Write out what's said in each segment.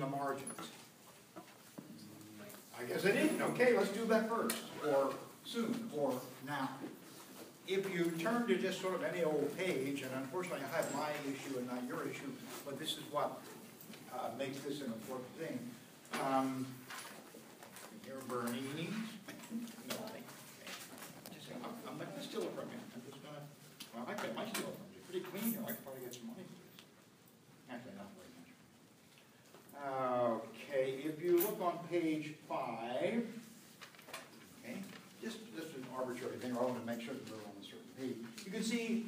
and the margins. I guess I didn't. Okay, let's do that first, or soon, or now. If you turn to just sort of any old page, and unfortunately I have my issue and not your issue, but this is what makes this an important thing. Here, Bernie. No, I'm not going to steal it from you. I'm just going to, well, I might steal it from you. It's pretty clean here. I could probably get some money for this. Actually, not very much. Okay, if you look on page 5, okay, just an arbitrary thing, I want to make sure that we're on a certain page. You can see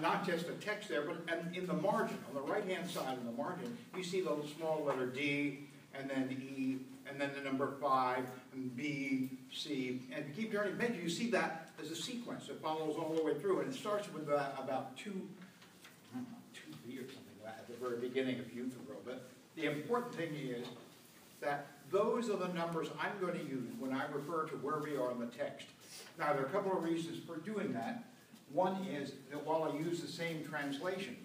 not just a text there, but in the margin, on the right-hand side of the margin, you see the small letter D, and then E, and then the number 5, and B, C, and if you keep turning the page, you see that there's a sequence that follows all the way through, and it starts with about 2B or something like that at the very beginning of Euthyphro. But the important thing is that those are the numbers I'm going to use when I refer to where we are in the text. Now, there are a couple of reasons for doing that. One is that while I use the same translation,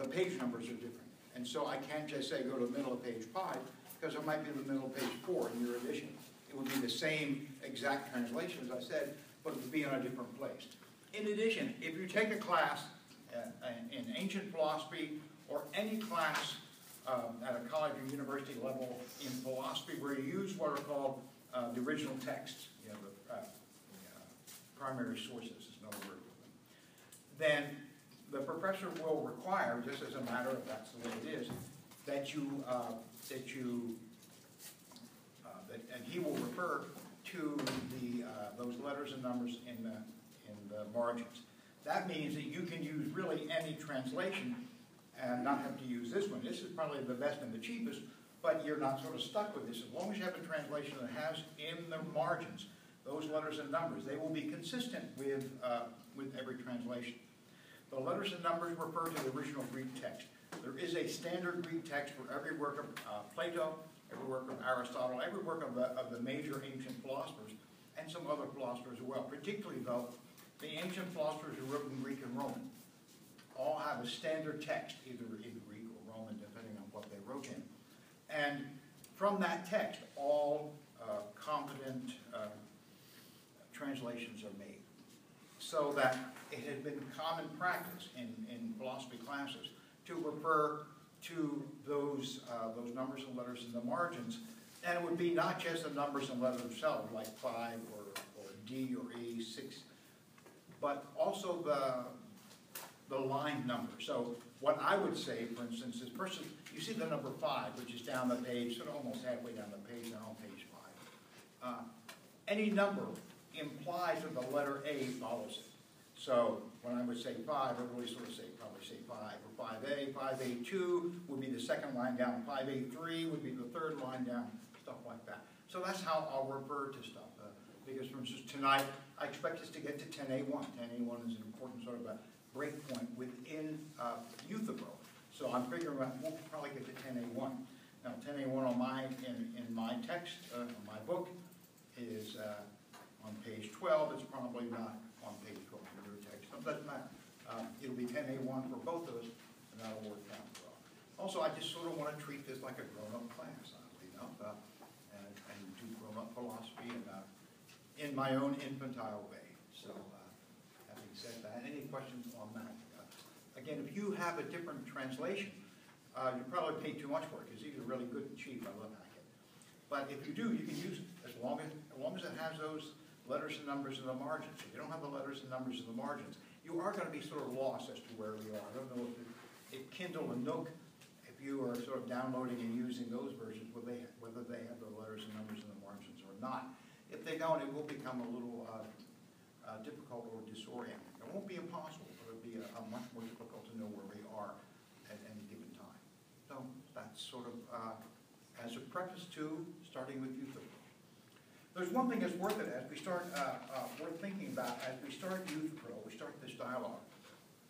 the page numbers are different. And so I can't just say go to the middle of page 5, because it might be in the middle of page 4 in your edition. It would be the same exact translation, as I said, but it would be in a different place. In addition, if you take a class in ancient philosophy or any class at a college or university level in philosophy where you use what are called the original texts, you know, the primary sources is another word for them, then the professor will require, just as a matter of that's the way it is, that and he will refer to those letters and numbers in the margins. That means that you can use really any translation and not have to use this one. This is probably the best and the cheapest, but you're not sort of stuck with this. As long as you have a translation that has in the margins those letters and numbers, they will be consistent with every translation. The letters and numbers refer to the original Greek text. There is a standard Greek text for every work of Plato, every work of Aristotle, every work of the major ancient philosophers, and some other philosophers as well. Particularly, though, the ancient philosophers who wrote in Greek and Roman all have a standard text, either in Greek or Roman, depending on what they wrote in. And from that text, all competent translations are made. So that it has been common practice in philosophy classes to refer to those numbers and letters in the margins. And it would be not just the numbers and letters themselves, like 5 or D or E, 6, but also the line number. So what I would say, for instance, is you see the number 5, which is down the page, sort of almost halfway down the page, now on page 5. Any number implies that the letter A follows it. So when I would say 5, I would really sort of probably say 5 or 5A. 5A2 would be the second line down. 5A3 would be the third line down, stuff like that. So that's how I'll refer to stuff. Because, for instance, tonight, I expect us to get to 10A1. 10A1 is an important sort of a breakpoint within Euthyphro. So I'm figuring we'll probably get to 10A1. Now, 10A1 in my text, on my book, is on page 12. It's probably not on page 12 in your text. So it doesn't matter. It'll be 10A1 for both of us, and that'll work out well. Also, I just sort of want to treat this like a grown-up class, oddly enough, and do grown-up philosophy in my own infantile way. So, having said that, any questions on that? Again, if you have a different translation, you probably pay too much for it, because these are really good and cheap. I love Hackett. But if you do, you can use it as long as it has those letters and numbers in the margins. If you don't have the letters and numbers in the margins, you are going to be sort of lost as to where we are. I don't know if Kindle and Nook, if you are sort of downloading and using those versions, whether they have the letters and numbers in the margins or not. If they don't, it will become a little difficult or disorienting. It won't be impossible, but it'll be much more difficult to know where we are at any given time. So that's sort of as a preface to starting with Euthyphro. There's one thing that's worth it as we start, worth thinking about as we start Euthyphro, we start this dialogue,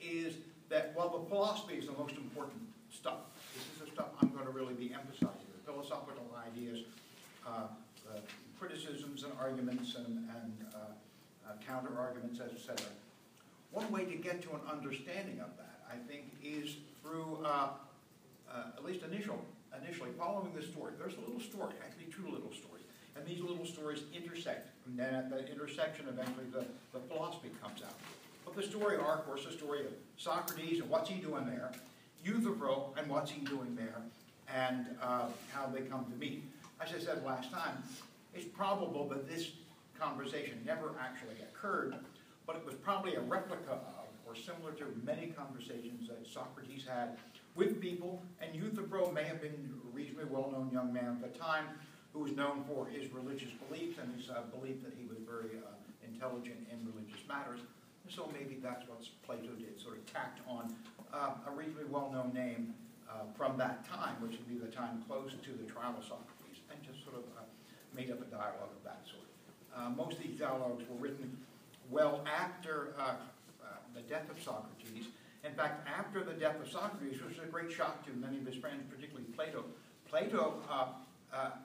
is that while the philosophy is the most important stuff, this is the stuff I'm going to really be emphasizing, the philosophical ideas, criticisms and arguments and counter-arguments, etc. One way to get to an understanding of that, I think, is through at least initial initially, following this story. There's a little story, actually two little stories, and these little stories intersect, and then at the intersection, eventually the philosophy comes out. But the story are, of course, the story of Socrates and what's he doing there, Euthyphro and what's he doing there, and how they come to meet. As I said last time, it's probable that this conversation never actually occurred, but it was probably a replica of, or similar to many conversations that Socrates had with people, and Euthyphro may have been a reasonably well-known young man at the time who was known for his religious beliefs and his belief that he was very intelligent in religious matters. And so maybe that's what Plato did, sort of tacked on a reasonably well-known name from that time, which would be the time close to the trial of Socrates, and just sort of made up a dialogue of that sort. Most of these dialogues were written well after the death of Socrates. In fact, after the death of Socrates, which was a great shock to many of his friends, particularly Plato, Plato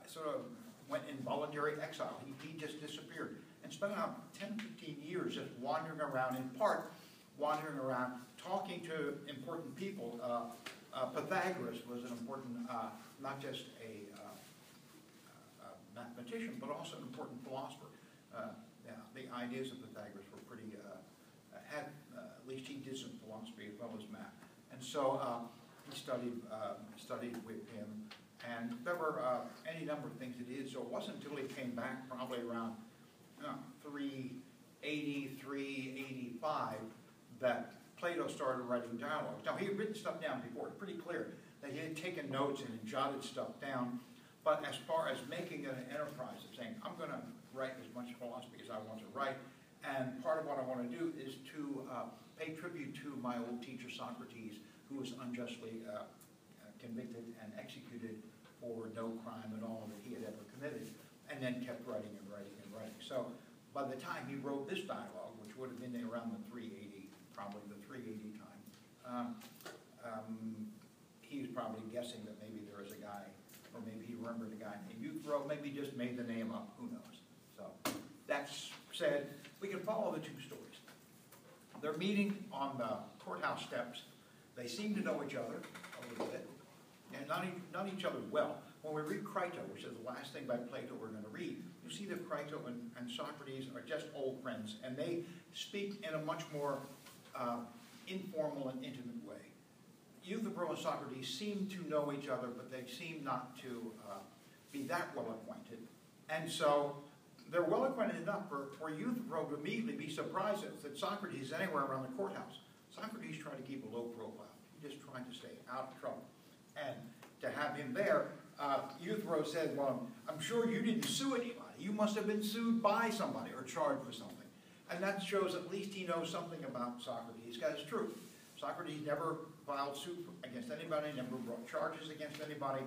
sort of went in voluntary exile. He just disappeared and spent about 10, 15 years just wandering around, in part wandering around, talking to important people. Pythagoras was an important, not just a mathematician, but also an important philosopher. The ideas of Pythagoras were pretty, at least he did some philosophy as well as math. And so he studied with him, and there were any number of things that he did. So it wasn't until he came back, probably around 380, 385, that Plato started writing dialogues. Now, he had written stuff down before. It's pretty clear that he had taken notes and jotted stuff down. But as far as making an enterprise of saying, I'm going to write as much philosophy as I want to write, and part of what I want to do is to pay tribute to my old teacher Socrates, who was unjustly convicted and executed for no crime at all that he had ever committed, and then kept writing and writing and writing. So by the time he wrote this dialogue, which would have been around the 380, probably the 380 time, he was probably guessing that maybe there was a guy, or maybe he remembered a guy named Euthyphro, maybe just made the name up, who knows. So that's said, we can follow the two stories. They're meeting on the courthouse steps. They seem to know each other a little bit, and not each other well. When we read Crito, which is the last thing by Plato we're going to read, you see that Crito and Socrates are just old friends, and they speak in a much more informal and intimate way. Euthyphro and Socrates seem to know each other, but they seem not to be that well acquainted. And so they're well acquainted enough for Euthyphro to immediately be surprised that Socrates is anywhere around the courthouse. Socrates tried to keep a low profile. He just tried to stay out of trouble. And to have him there, Euthyphro said, well, I'm sure you didn't sue anybody. You must have been sued by somebody or charged with something. And that shows at least he knows something about Socrates, because it's true. Socrates never filed suit against anybody, never brought charges against anybody,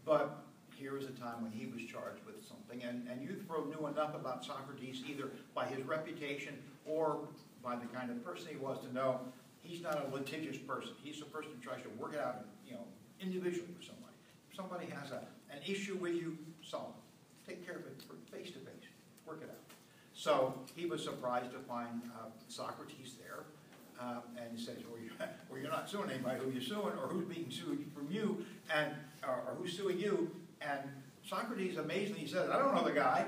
but here was a time when he was charged with something, and Euthyphro knew enough about Socrates, either by his reputation or by the kind of person he was, to know he's not a litigious person. He's a person who tries to work it out, individually with somebody. If somebody has an issue with you, solve it. Take care of it face to face. Work it out. So he was surprised to find Socrates there, and he says, well, you're not suing anybody. Who are you suing, or who's being sued from you, and or who's suing you? And Socrates amazingly says, I don't know the guy.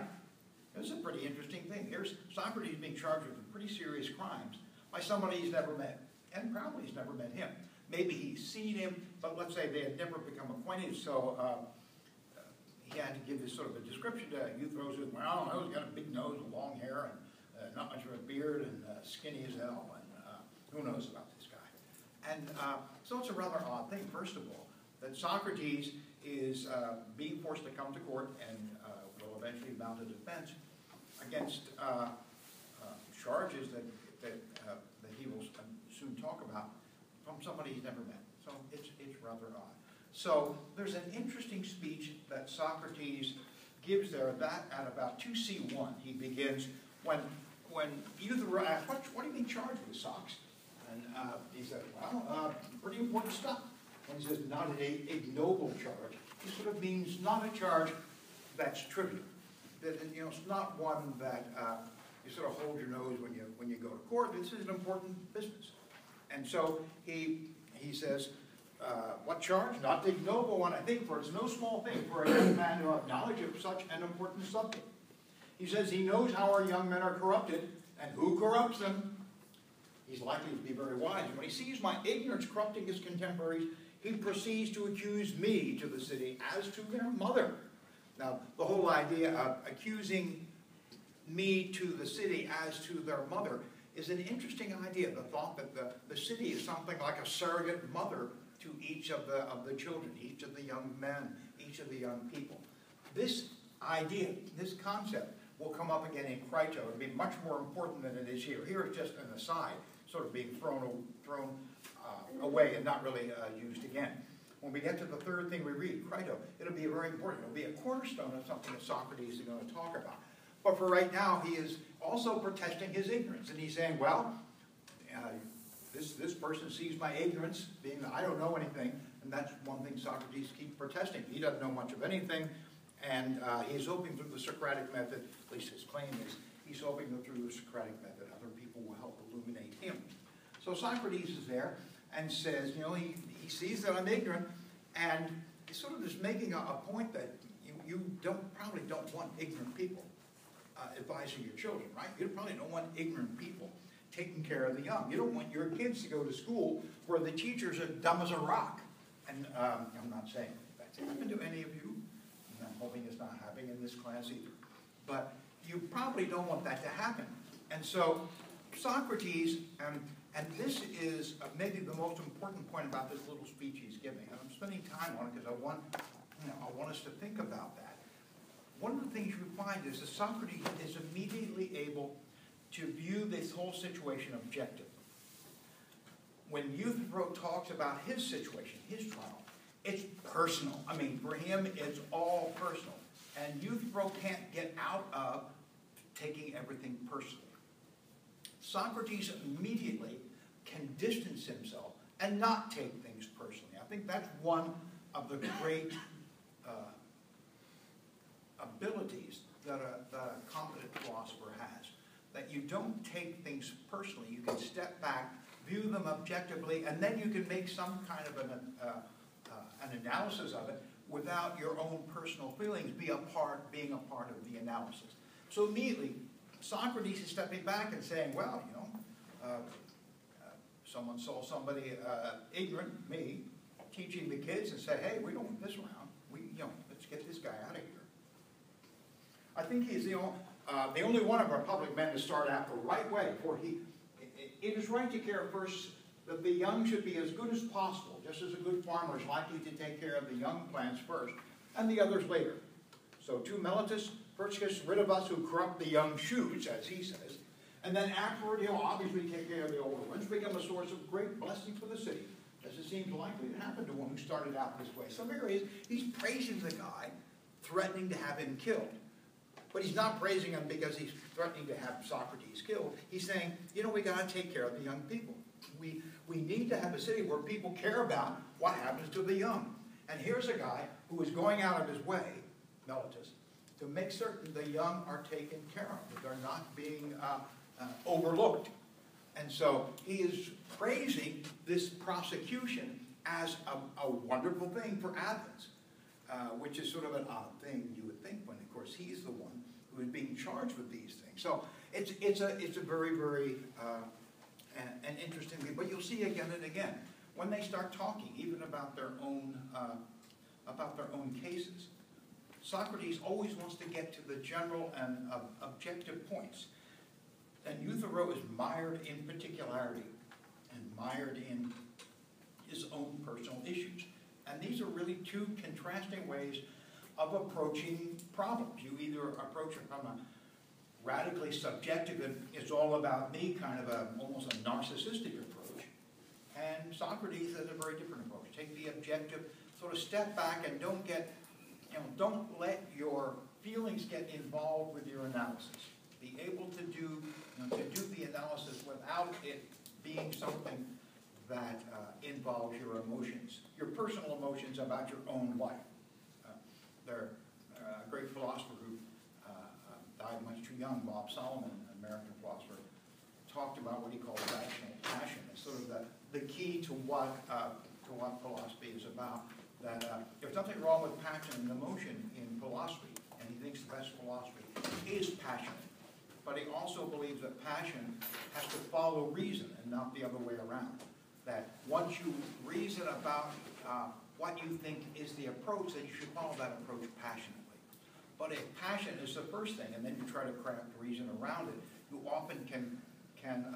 This is a pretty interesting thing. Here's Socrates being charged with pretty serious crimes by somebody he's never met, and probably he's never met him. Maybe he's seen him, but let's say they had never become acquainted, so he had to give this sort of a description to Euthyphro. Says, well, I don't know, he's got a big nose and long hair, and not much of a beard, and skinny as hell, and who knows about this guy. And so it's a rather odd thing, first of all, that Socrates is being forced to come to court and will eventually mount a defense against charges that he will soon talk about from somebody he's never met. So it's rather odd. So there's an interesting speech that Socrates gives there that at about 2C1. He begins when Euthyphro asks, what do you mean charged with, Sox? And he says, well, pretty important stuff. And he says, not an ignoble charge. It sort of means not a charge that's trivial. That, it's not one that you sort of hold your nose when you go to court. This is an important business. And so he says, what charge? Not the ignoble one, I think, for it's no small thing for a young man to have knowledge of such an important subject. He says he knows how our young men are corrupted, and who corrupts them. He's likely to be very wise. When he sees my ignorance corrupting his contemporaries, he proceeds to accuse me to the city as to their mother. Now, the whole idea of accusing me to the city as to their mother is an interesting idea. The thought that the city is something like a surrogate mother to each of the children, each of the young men, each of the young people. This idea, this concept, will come up again in Crito. It'll be much more important than it is here. Here it's just an aside, sort of being thrown away and not really used again. When we get to the third thing we read, Crito, it'll be very important. It'll be a cornerstone of something that Socrates is going to talk about. But for right now, he is also protesting his ignorance. And he's saying, well, this person sees my ignorance, being that I don't know anything, and that's one thing Socrates keeps protesting. He doesn't know much of anything, and he's hoping through the Socratic method, at least his claim is, he's hoping that through the Socratic method other people will help illuminate him. So Socrates is there and says, you know, he sees that I'm ignorant, and he's sort of just making a point that you probably don't want ignorant people advising your children, right? You probably don't want ignorant people taking care of the young. You don't want your kids to go to school where the teachers are dumb as a rock. And I'm not saying that's happened to any of you. And I'm hoping it's not happening in this class either. But you probably don't want that to happen. And so Socrates, and this is maybe the most important point about this little speech he's giving. And I'm spending time on it because I want us to think about that. One of the things you find is that Socrates is immediately able to view this whole situation objectively. When Euthyphro talks about his situation, his trial, it's personal. I mean, for him, it's all personal. And Euthyphro can't get out of taking everything personally. Socrates immediately can distance himself and not take things personally. I think that's one of the great abilities that a competent philosopher has. That you don't take things personally. You can step back, view them objectively, and then you can make some kind of an analysis of it without your own personal feelings being a part of the analysis. So immediately, Socrates is stepping back and saying, well, you know, someone saw somebody ignorant, me, teaching the kids and say, hey, we don't want this around. Let's get this guy out of here. I think he's the only one of our public men to start out the right way, for it is right to care first that the young should be as good as possible, just as a good farmer is likely to take care of the young plants first, and the others later. So to Meletus, first gets rid of us who corrupt the young shoots, as he says, and then afterward he'll obviously take care of the older ones, become a source of great blessing for the city, as it seems likely to happen to one who started out this way. So here he is, he's praising the guy, threatening to have him killed. But he's not praising him because he's threatening to have Socrates killed. He's saying, you know, we got to take care of the young people. We need to have a city where people care about what happens to the young. And here's a guy who is going out of his way, Meletus, to make certain the young are taken care of, that they're not being overlooked. And so he is praising this prosecution as a wonderful thing for Athens, which is sort of an odd thing you would think when, of course, he's the one who is being charged with these things. So it's a very, very an interesting thing. But you'll see again and again when they start talking, even about their own cases. Socrates always wants to get to the general and objective points. And Euthyphro is mired in particularity and mired in his own personal issues. And these are really two contrasting ways of approaching problems. You either approach it from a radically subjective, and it's all about me, kind of almost a narcissistic approach. And Socrates has a very different approach. Take the objective, sort of step back and don't let your feelings get involved with your analysis. Be able to do the analysis without it being something that involves your emotions, your personal emotions about your own life. There's a great philosopher who died much too young, Bob Solomon, an American philosopher, talked about what he called rational passion. It's sort of the key to what what philosophy is about, that there's nothing wrong with passion and emotion in philosophy, and he thinks the best philosophy is passionate. But he also believes that passion has to follow reason and not the other way around. That once you reason about what you think is the approach, then you should follow that approach passionately. But if passion is the first thing, and then you try to craft reason around it, you often can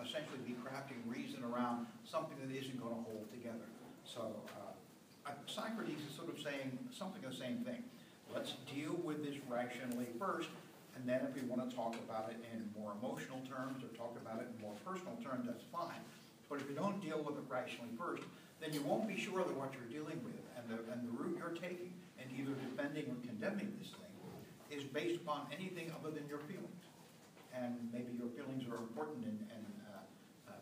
essentially be crafting reason around something that isn't going to hold together. So Socrates is sort of saying something of the same thing. Let's deal with this rationally first, and then if we want to talk about it in more emotional terms or talk about it in more personal terms, that's fine. But if you don't deal with it rationally first, then you won't be sure that what you're dealing with and the route you're taking and either defending or condemning this thing is based upon anything other than your feelings. And maybe your feelings are important and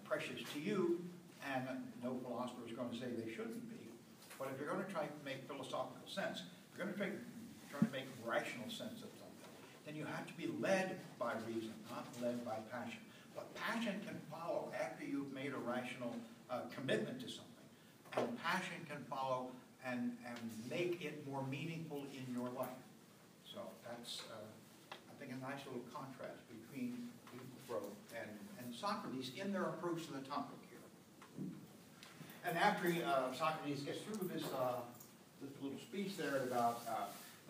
precious to you, and no philosopher is going to say they shouldn't be. But if you're going to try to make philosophical sense, if you're going to try to make rational sense of something, then you have to be led by reason, not led by passion. But passion can follow after you've made a rational commitment to something. And passion can follow and make it more meaningful in your life. So that's, I think, a nice little contrast between Euthyphro and Socrates in their approach to the topic here. And after Socrates gets through this little speech there at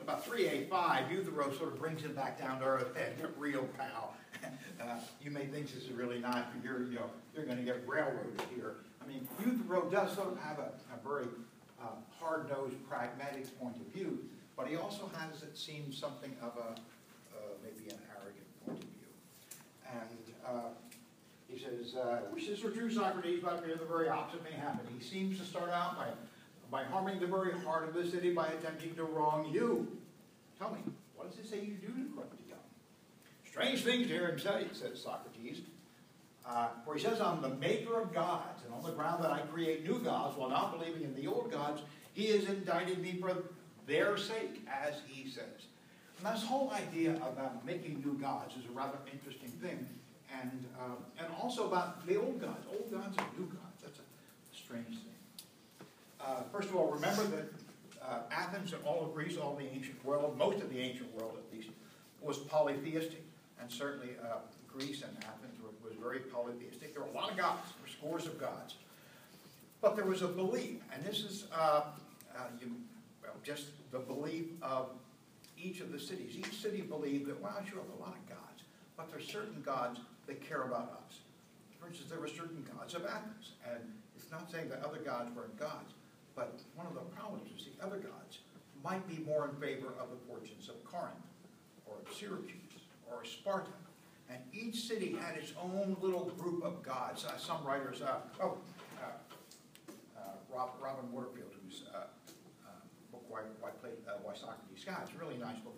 about 385, Euthyphro sort of brings him back down to earth and get real pal. You may think this is really nice, but you're going to get railroaded here. I mean, Euthyphro does sort of have a very hard-nosed, pragmatic point of view, but he also has, it seems, something of maybe an arrogant point of view. And he says, "Which is true, Socrates, but the very opposite may happen. He seems to start out by harming the very heart of the city by attempting to wrong you. Tell me, what does it say you do to corrupt the young?" "Strange things to hear him say," says Socrates. For he says, "I'm the maker of gods, and on the ground that I create new gods, while not believing in the old gods, he has indicted me for their sake, as he says." And this whole idea about making new gods is a rather interesting thing, and also about the old gods and new gods. That's a strange thing. First of all, remember that Athens and all of Greece, all the ancient world, most of the ancient world at least, was polytheistic, and certainly Greece and Athens was very polytheistic. There were a lot of gods, there were scores of gods. But there was a belief, and this is just the belief of each of the cities. Each city believed that, wow, sure, have a lot of gods, but there are certain gods that care about us. For instance, there were certain gods of Athens, and it's not saying that other gods weren't gods, but one of the problems is the other gods might be more in favor of the fortunes of Corinth, or of Syracuse, or of Sparta. And each city had its own little group of gods. Some writers, Robin Waterfield, whose book Why Socrates Gods, a really nice book,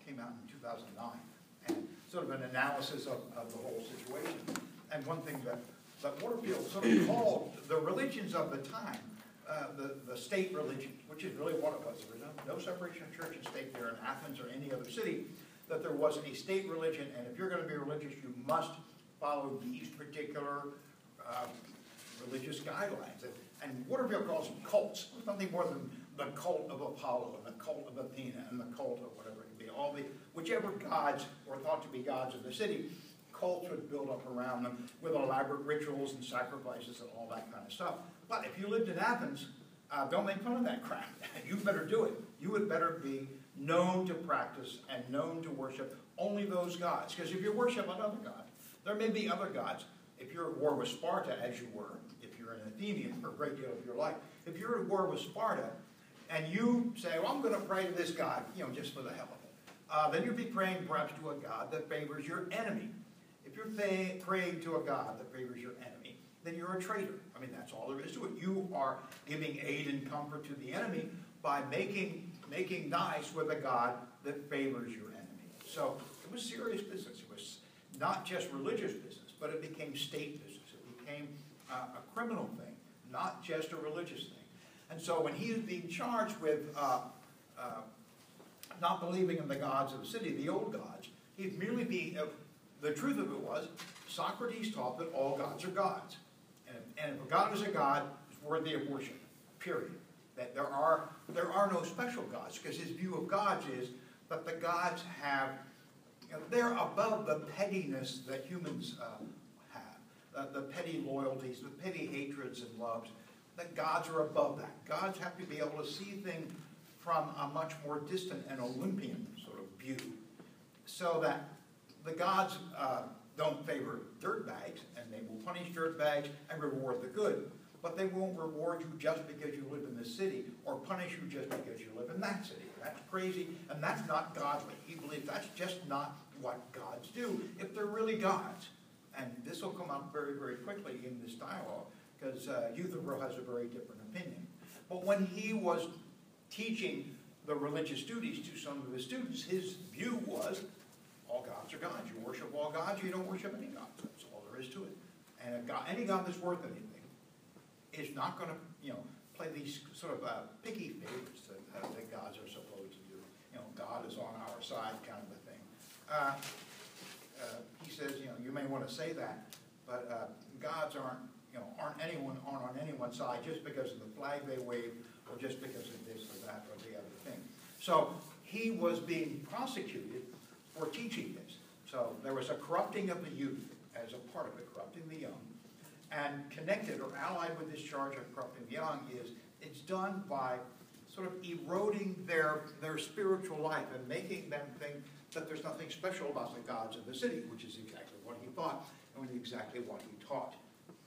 came out in 2009, and sort of an analysis of the whole situation. And one thing that Waterfield sort of called the religions of the time, the state religions, which is really what it was. There was no separation of church and state there in Athens or any other city, that there was a state religion, and if you're going to be religious, you must follow these particular religious guidelines. And Waterfield calls them cults. It's nothing more than the cult of Apollo and the cult of Athena and the cult of whatever it could be. Whichever gods were thought to be gods of the city, cults would build up around them with elaborate rituals and sacrifices and all that kind of stuff. But if you lived in Athens, don't make fun of that crap. You better do it. You would better be known to practice and known to worship only those gods. Because if you worship another god, there may be other gods. If you're at war with Sparta, as you were, if you're an Athenian for a great deal of your life, if you're at war with Sparta, and you say, well, I'm going to pray to this god, just for the hell of it, then you'll be praying perhaps to a god that favors your enemy. If you're praying to a god that favors your enemy, then you're a traitor. I mean, that's all there is to it. You are giving aid and comfort to the enemy by making nice with a god that favors your enemy. So it was serious business. It was not just religious business, but it became state business. It became a criminal thing, not just a religious thing. And so when he is being charged with not believing in the gods of the city, the old gods, he's merely being, the truth of it was, Socrates taught that all gods are gods. And if a god is a god, it's worthy of worship, period. That there are no special gods, because his view of gods is that the gods have, they're above the pettiness that humans have, the petty loyalties, the petty hatreds and loves. That gods are above that. Gods have to be able to see things from a much more distant and Olympian sort of view, so that the gods don't favor dirtbags, and they will punish dirtbags and reward the good. But they won't reward you just because you live in this city, or punish you just because you live in that city. That's crazy, and that's not godly. He believes that's just not what gods do, if they're really gods. And this will come up very, very quickly in this dialogue, because Euthyphro has a very different opinion. But when he was teaching the religious duties to some of his students, his view was, all gods are gods. You worship all gods, you don't worship any gods. That's all there is to it. And if God, any god that's worth anything is not going to, play these sort of picky favorites that gods are supposed to do. God is on our side kind of a thing. He says, you may want to say that, but gods aren't on anyone's side just because of the flag they wave, or just because of this or that or the other thing. So he was being prosecuted for teaching this. So there was a corrupting of the youth as a part of it, corrupting the young. And connected or allied with this charge of corrupting the young is it's done by sort of eroding their spiritual life and making them think that there's nothing special about the gods of the city, which is exactly what he thought and exactly what he taught.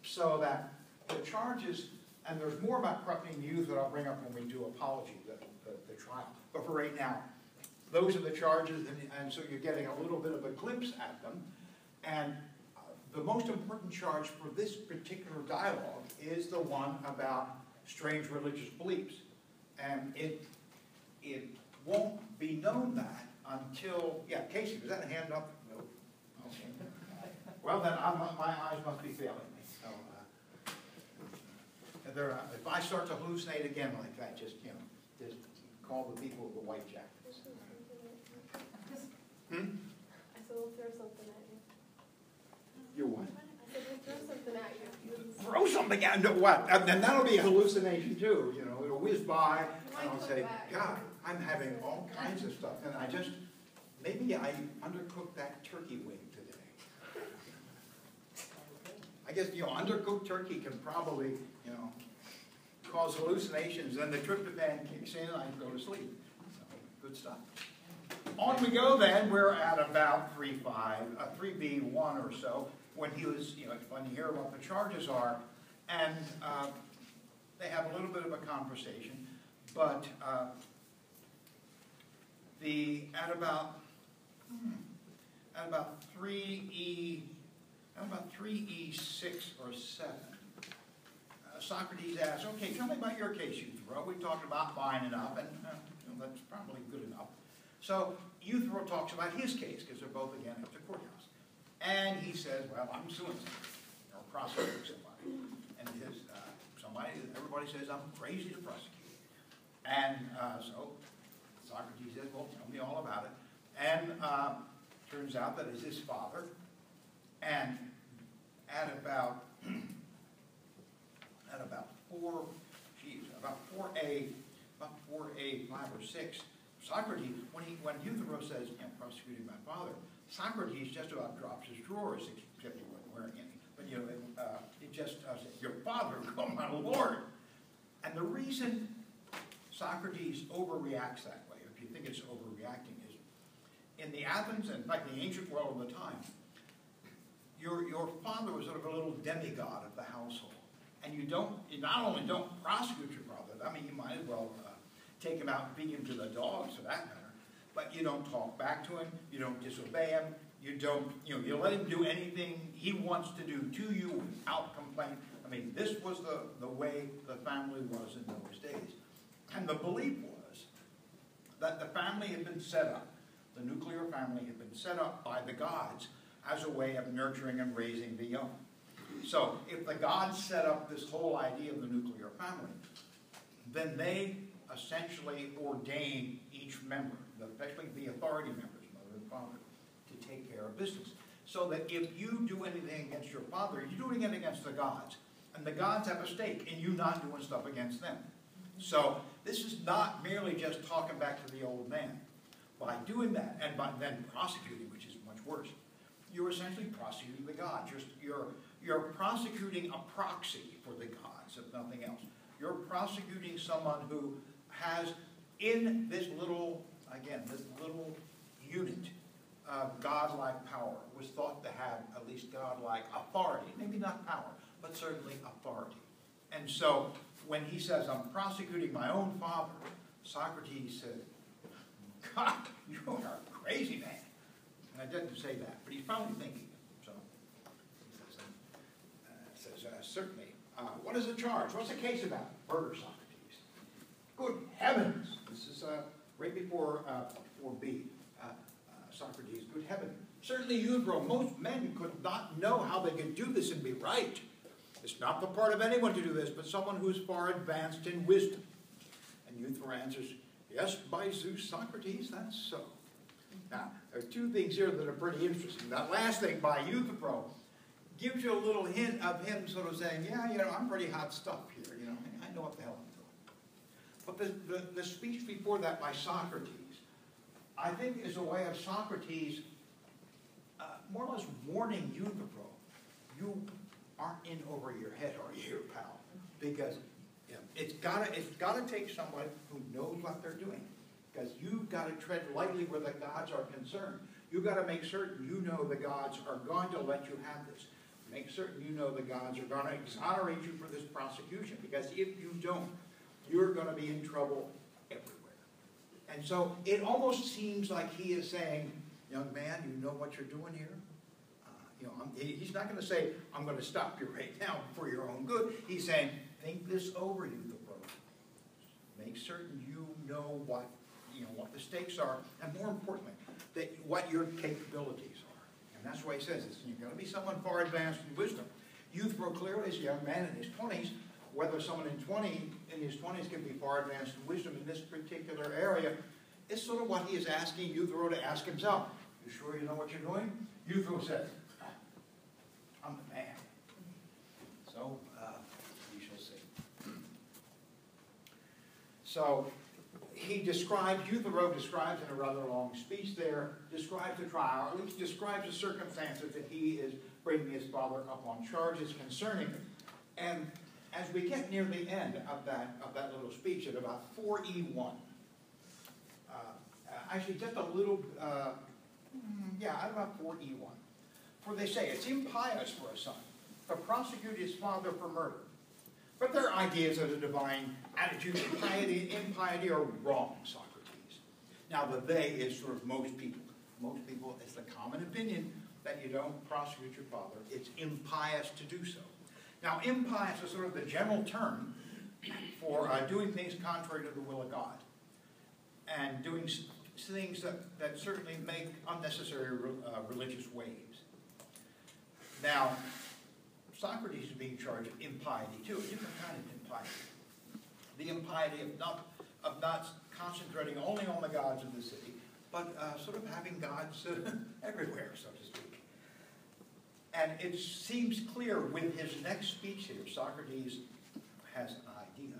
So that the charges, and there's more about corrupting youth that I'll bring up when we do apology, the trial. But for right now, those are the charges, and so you're getting a little bit of a glimpse at them. And the most important charge for this particular dialogue is the one about strange religious beliefs. And it won't be known that until, yeah, Casey, was that a hand up? No. Okay. Well, then my eyes must be failing me. So, if I start to hallucinate again like that, just call the people with the white jackets. I said we'll throw something at you. You what? I said we'll throw something at you. Throw something at you? What? And that'll be a hallucination too. It'll whiz by, and I'll say, God, I'm having all kinds of stuff, and maybe I undercooked that turkey wing today. I guess undercooked turkey can probably cause hallucinations, and the tryptophan kicks in, and I go to sleep. So, good stuff. On we go then. We're at about 3B1 or so, when he was, when you hear what the charges are, and they have a little bit of a conversation, but at about 3E6 or 7, Socrates asks, okay, tell me about your case, Euthyphro. We talked about fine enough, and that's probably good enough. So Euthyphro talks about his case, because they're both again at the courthouse. And he says, well, I'm suing somebody, or prosecuting somebody. And he says, everybody says I'm crazy to prosecute. And so Socrates says, well, tell me all about it. And turns out that it's his father. And at about 4A, 5 or 6, Socrates, when Euthyphro says, I'm prosecuting my father, Socrates just about drops his drawers, except he wasn't wearing any. But he just said, your father, oh my Lord. And the reason Socrates overreacts that way, if you think it's overreacting, is in the Athens, and in fact the ancient world of the time, your father was sort of a little demigod of the household. And you not only don't prosecute your father, I mean, you might as well take him out and feed him to the dogs for that matter, but you don't talk back to him, you don't disobey him, you let him do anything he wants to do to you without complaint. I mean, this was the way the family was in those days. And the belief was that the family had been set up, the nuclear family had been set up by the gods as a way of nurturing and raising the young. So if the gods set up this whole idea of the nuclear family, then they essentially ordain each member, especially the authority members, mother and father, to take care of business. So that if you do anything against your father, you're doing it against the gods. And the gods have a stake in you not doing stuff against them. So this is not merely just talking back to the old man. By doing that, and by then prosecuting, which is much worse, you're essentially prosecuting the gods. You're prosecuting a proxy for the gods, if nothing else. You're prosecuting someone who has, in this little, again, this little unit, godlike power, was thought to have at least godlike authority. Maybe not power, but certainly authority. And so, when he says, I'm prosecuting my own father, Socrates said, God, you are a crazy man. And I didn't say that, but he's probably thinking it. So, he says, certainly. What is the charge? What's the case about? Murder, Socrates. Good heavens. This is right before B. Socrates, good heavens. Certainly, Euthyphro, most men could not know how they could do this and be right. It's not the part of anyone to do this, but someone who is far advanced in wisdom. And Euthyphro answers, yes, by Zeus, Socrates, that's so. Now, there are two things here that are pretty interesting. That last thing, by Euthyphro, gives you a little hint of him sort of saying, yeah, I'm pretty hot stuff here, I know what the hell I'm doing. But the speech before that by Socrates, I think is a way of Socrates more or less warning Euthyphro, you aren't in over your head, are you, pal? Because it's got to take someone who knows what they're doing. Because you've got to tread lightly where the gods are concerned. You've got to make certain you know the gods are going to let you have this. Make certain you know the gods are going to exonerate you for this prosecution. Because if you don't, you're going to be in trouble everywhere. And so it almost seems like he is saying, young man, you know what you're doing here? He's not going to say, I'm going to stop you right now for your own good. He's saying, think this over, Euthyphro. Make certain you know what the stakes are, and more importantly, what your capabilities are. And that's why he says this. You're going to be someone far advanced in wisdom. Euthyphro clearly is a young man in his 20s. Whether someone in his 20s can be far advanced in wisdom in this particular area is sort of what he is asking Euthyphro to ask himself. You sure you know what you're doing? Euthyphro says, I'm the man. So, we shall see. So, Euthyphro describes in a rather long speech there, describes the trial, or at least describes the circumstances that he is bringing his father up on charges concerning it. And as we get near the end of that little speech at about 4E1, actually just a little, at about 4E1. For they say, it's impious for a son to prosecute his father for murder. But their ideas of the divine attitude of piety and impiety are wrong, Socrates. Now, the they is sort of most people. Most people, it's the common opinion that you don't prosecute your father. It's impious to do so. Now, impious is sort of the general term for doing things contrary to the will of God. And doing things that certainly make unnecessary religious waves. Now, Socrates is being charged of impiety too, a different kind of impiety. The impiety of not concentrating only on the gods of the city, but sort of having gods everywhere, so to speak. And it seems clear with his next speech here, Socrates has an idea.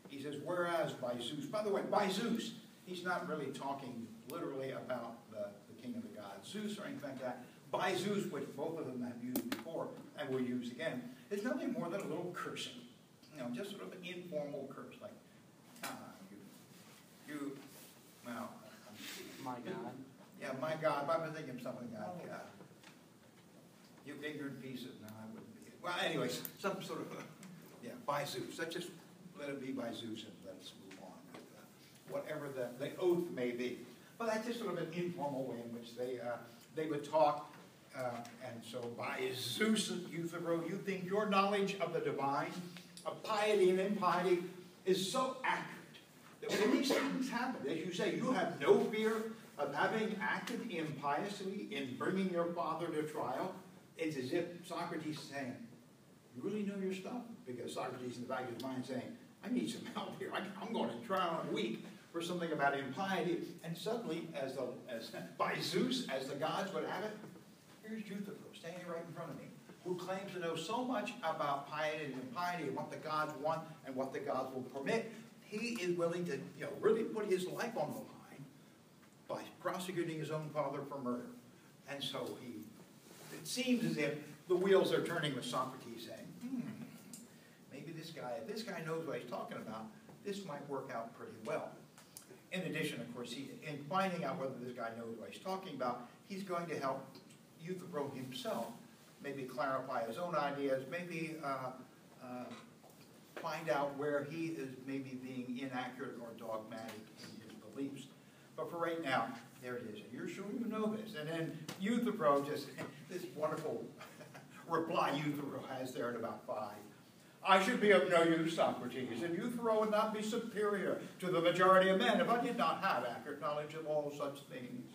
He says, whereas by Zeus, by the way, by Zeus, he's not really talking literally about the king of the gods, Zeus or anything like that. By Zeus, which both of them have used before and will use again, is nothing more than a little cursing. Just sort of an informal curse, like, my God. Yeah, my God. I've been thinking of something like, you ignorant pieces. No, I wouldn't be. Well, anyways, some sort of, by Zeus. Let's just let it be by Zeus and let's move on with whatever the oath may be. But that's just sort of an informal way in which they would talk. And so by Zeus, Euthyphro, you think your knowledge of the divine, of piety and impiety, is so accurate that when these things happen, as you say, you have no fear of having acted impiously in bringing your father to trial. It's as if Socrates is saying, you really know your stuff? Because Socrates in the back of his mind saying, I need some help here. I'm going to trial in a week for something about impiety. And suddenly, by Zeus, as the gods would have it, here's Euthyphro standing right in front of me. who claims to know so much about piety and what the gods want and what the gods will permit, he is willing to, really put his life on the line by prosecuting his own father for murder. And so it seems as if the wheels are turning with Socrates saying, maybe if this guy knows what he's talking about, this might work out pretty well. In addition, of course, in finding out whether this guy knows what he's talking about, he's going to help Euthyphro himself maybe clarify his own ideas, maybe find out where he is maybe being inaccurate or dogmatic in his beliefs. But for right now, there it is. And you're sure you know this. And then Euthyphro just, this wonderful reply Euthyphro has there at about 5. I should be of no use, Socrates, and Euthyphro would not be superior to the majority of men if I did not have accurate knowledge of all such things.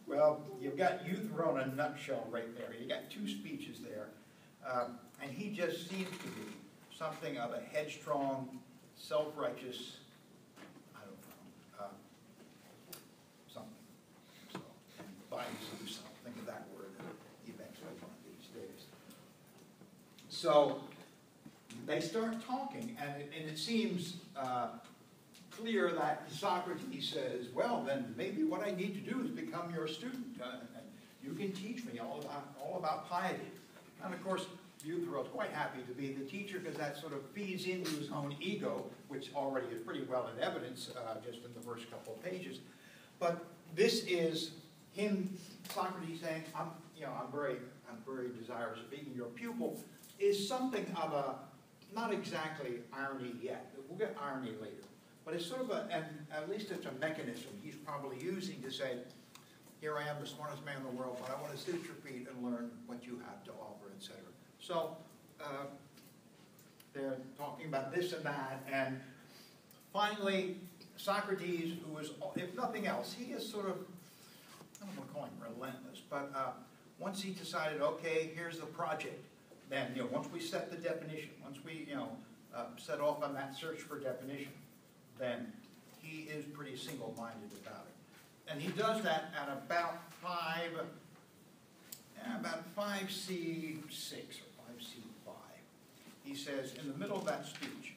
Well, you've got Euthyphro in a nutshell right there. You got 2 speeches there. And he just seems to be something of a headstrong, self-righteous, I don't know, something. So, and by Zeus, I'll think of that word eventually one of these days. So, they start talking, and it seems clear that Socrates says, well, then maybe what I need to do is become your student. And you can teach me all about piety. And of course, Euthyphro is quite happy to be the teacher because that sort of feeds into his own ego, which already is pretty well in evidence just in the first couple of pages. But this is him, Socrates, saying, I'm very desirous of being your pupil, is something of a, not exactly irony yet. We'll get irony later. But it's sort of at least it's a mechanism he's probably using to say, here I am, the smartest man in the world, but I want to sit at your feet and learn what you have to offer, etc. So they're talking about this and that, and finally, Socrates, who is, if nothing else, he is sort of, I don't want to call him relentless, but once he decided, okay, here's the project, then, once we set the definition, once we, set off on that search for definition, then he is pretty single-minded about it. And he does that at about 5C6 or 5C5. He says, in the middle of that speech,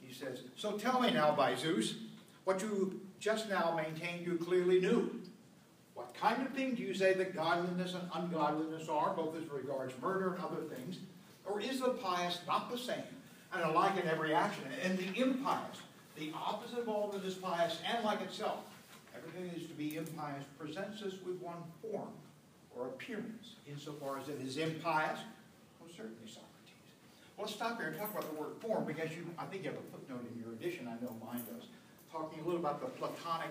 he says, so tell me now, by Zeus, what you just now maintained you clearly knew. What kind of thing do you say that godliness and ungodliness are, both as regards murder and other things? Or is the pious not the same, and alike in every action? And the impious, the opposite of all that is pious and like itself, everything that is to be impious presents us with one form or appearance, insofar as it is impious. Well, certainly, Socrates. Well, let's stop here and talk about the word form, because I think you have a footnote in your edition, I know mine does, talking a little about the Platonic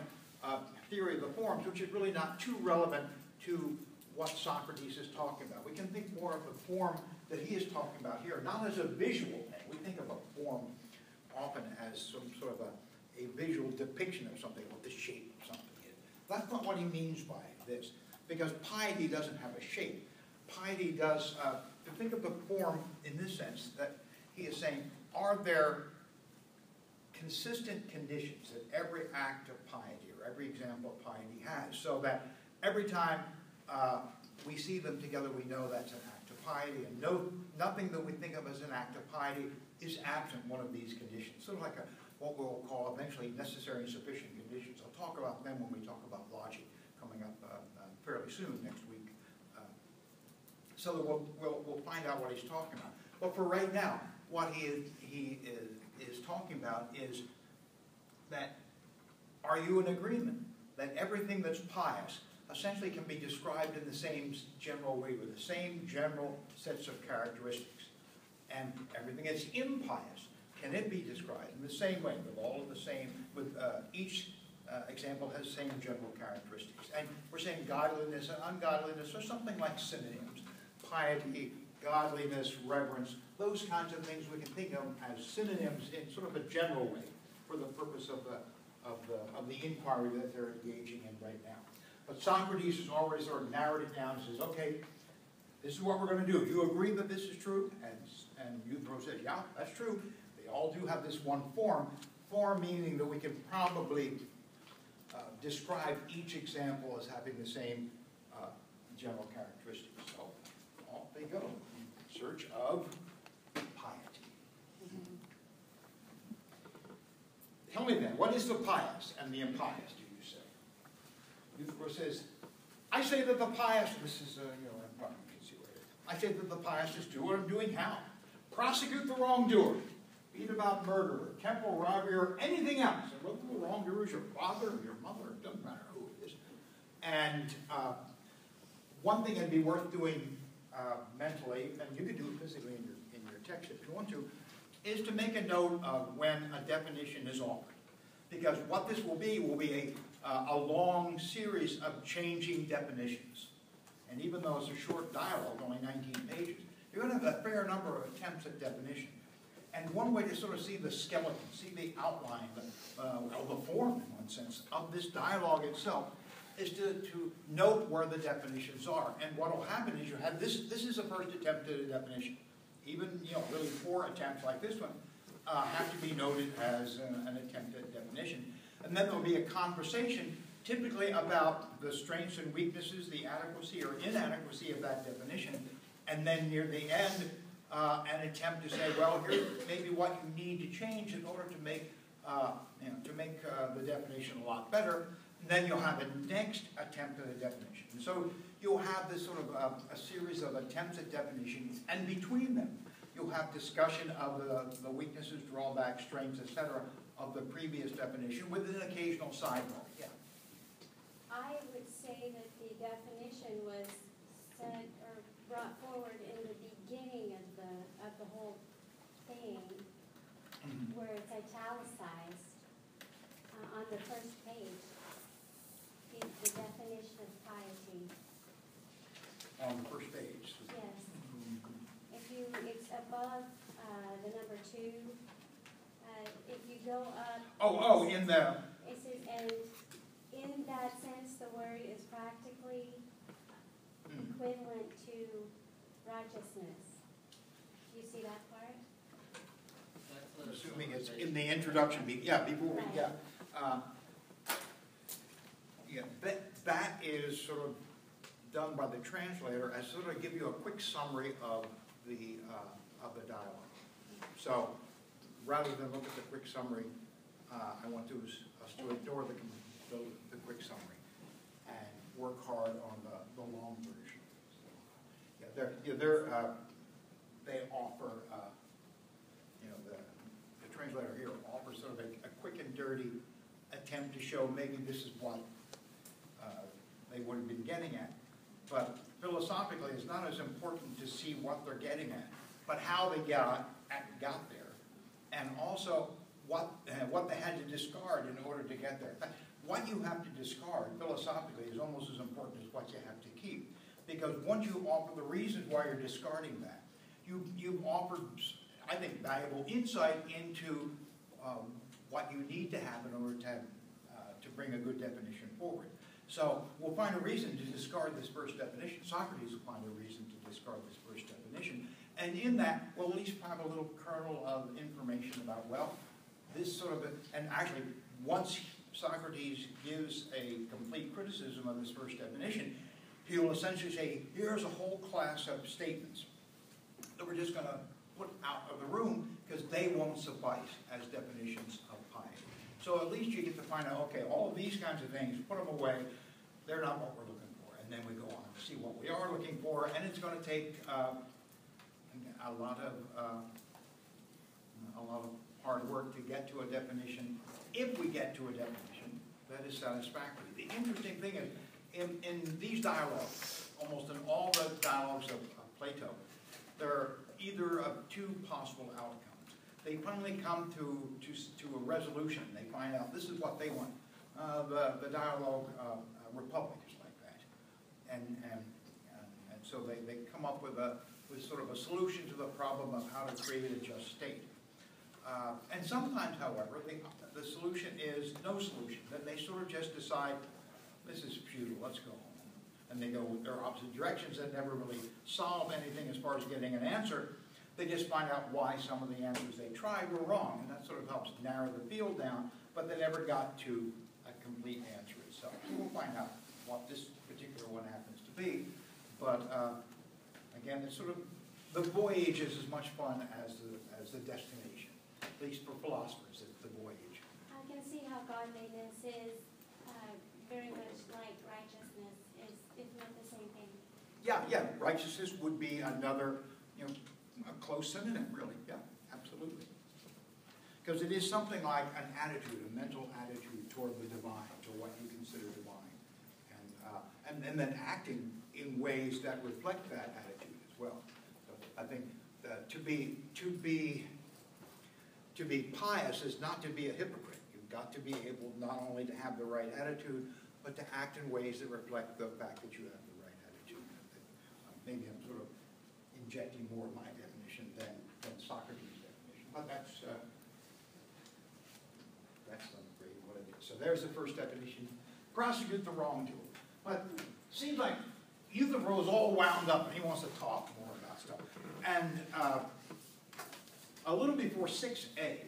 theory of the forms, which is really not too relevant to what Socrates is talking about. We can think more of the form that he is talking about here, not as a visual thing. We think of a form often as some sort of a visual depiction of something, what the shape of something is. That's not what he means by this, because piety doesn't have a shape. Piety does, to think of the form in this sense, that he is saying, are there consistent conditions that every act of piety or every example of piety has, so that every time we see them together, we know that's an act of piety, and nothing that we think of as an act of piety is absent one of these conditions. Sort of like what we'll call eventually necessary and sufficient conditions. I'll talk about them when we talk about logic coming up fairly soon next week. So that we'll find out what he's talking about. But for right now, what he is talking about is that, are you in agreement that everything that's pious essentially can be described in the same general way, with the same general sets of characteristics? And everything that's impious, can it be described in the same way, with all of the same, with each example has the same general characteristics? And we're saying godliness and ungodliness are something like synonyms. Piety, godliness, reverence, those kinds of things we can think of as synonyms in sort of a general way for the purpose of the inquiry that they're engaging in right now. But Socrates has already sort of narrowed it down and says, okay, this is what we're going to do. You agree that this is true? And Euthyphro says, yeah, that's true. They all do have this one form. Form meaning that we can probably describe each example as having the same general characteristics. So off they go. search of piety. Tell me then, what is the pious and the impious, do you say? Euthyphro says, I say that the pious, this is, you can see where it is. I say that the pious is do what I'm doing how? Prosecute the wrongdoer. Be it about murder, or temple robbery, or anything else. And whether the wrongdoer is your father or your mother, it doesn't matter who it is. And one thing that'd be worth doing mentally, and you can do it physically in your text if you want to, is to make a note of when a definition is offered. Because what this will be a long series of changing definitions. And even though it's a short dialogue, only 19 pages, you're going to have a fair number of attempts at definition. And one way to sort of see the skeleton, see the outline, the form, in one sense, of this dialogue itself, is to note where the definitions are. And what will happen is you have this is a first attempt at a definition. Even, really 4 attempts like this one have to be noted as an attempt at definition. And then there'll be a conversation, typically about the strengths and weaknesses, the adequacy or inadequacy of that definition. And then near the end, an attempt to say, well, here's maybe what you need to change in order to make the definition a lot better. And then you'll have a next attempt at a definition. And so you'll have this sort of a series of attempts at definitions, and between them, you'll have discussion of the weaknesses, drawbacks, strengths, etc., of the previous definition with an occasional sidebar. Yeah. I would say that the definition was said or brought forward in the beginning of the whole thing, where it's italicized on the first page. The definition of piety. On the first page. Yes. It's above the number 2. If you go up. In the. It says, and in that sense, the word is practically equivalent to righteousness. Do you see that part? I'm assuming it's in the introduction. Before we. Right. That is sort of done by the translator as sort of give you a quick summary of the dialogue. So rather than look at the quick summary, I want us to ignore the quick summary and work hard on the long version. So, they offer, the translator here offers sort of a quick and dirty attempt to show maybe this is what they would have been getting at. But philosophically, it's not as important to see what they're getting at, but how they got there, and also what they had to discard in order to get there. What you have to discard philosophically is almost as important as what you have to keep, because once you offer the reasons why you're discarding that, you've offered, I think, valuable insight into what you need to have in order to bring a good definition forward. So we'll find a reason to discard this first definition. Socrates will find a reason to discard this first definition. And in that, we'll at least have a little kernel of information about, well, this sort of, and actually, once Socrates gives a complete criticism of this first definition, he'll essentially say, here's a whole class of statements that we're just going to put out of the room because they won't suffice as definitions of piety. So at least you get to find out, okay, all of these kinds of things, put them away. They're not what we're looking for. And then we go on to see what we are looking for. And it's going to take a lot of hard work to get to a definition. If we get to a definition that is satisfactory. The interesting thing is, in these dialogues, almost in all the dialogues of Plato, there are either of 2 possible outcomes. They finally come to a resolution. They find out this is what they want. The dialogue Republic is like that, and so they come up with sort of a solution to the problem of how to create a just state. And sometimes, however, the solution is no solution. That they sort of just decide this is futile. Let's go home, and they go their opposite directions that never really solve anything as far as getting an answer. They just find out why some of the answers they tried were wrong, and that sort of helps narrow the field down, but they never got to a complete answer itself. So we'll find out what this particular one happens to be. But again, it's sort of the voyage is as much fun as the destination, at least for philosophers, it's the voyage. I can see how godliness is very much like righteousness, if not the same thing. Yeah, righteousness would be another, a close synonym, really. Yeah, absolutely. Because it is something like an attitude, a mental attitude toward the divine, to what you consider divine, and then acting in ways that reflect that attitude as well. So I think that to be pious is not to be a hypocrite. You've got to be able not only to have the right attitude, but to act in ways that reflect the fact that you have the right attitude. Maybe I'm sort of injecting more of my definition than Socrates' definition, but that's really what it is. So there's the first definition: prosecute the wrongdoer. But it seems like Euthyphro is all wound up and he wants to talk more about stuff. And a little before 6a,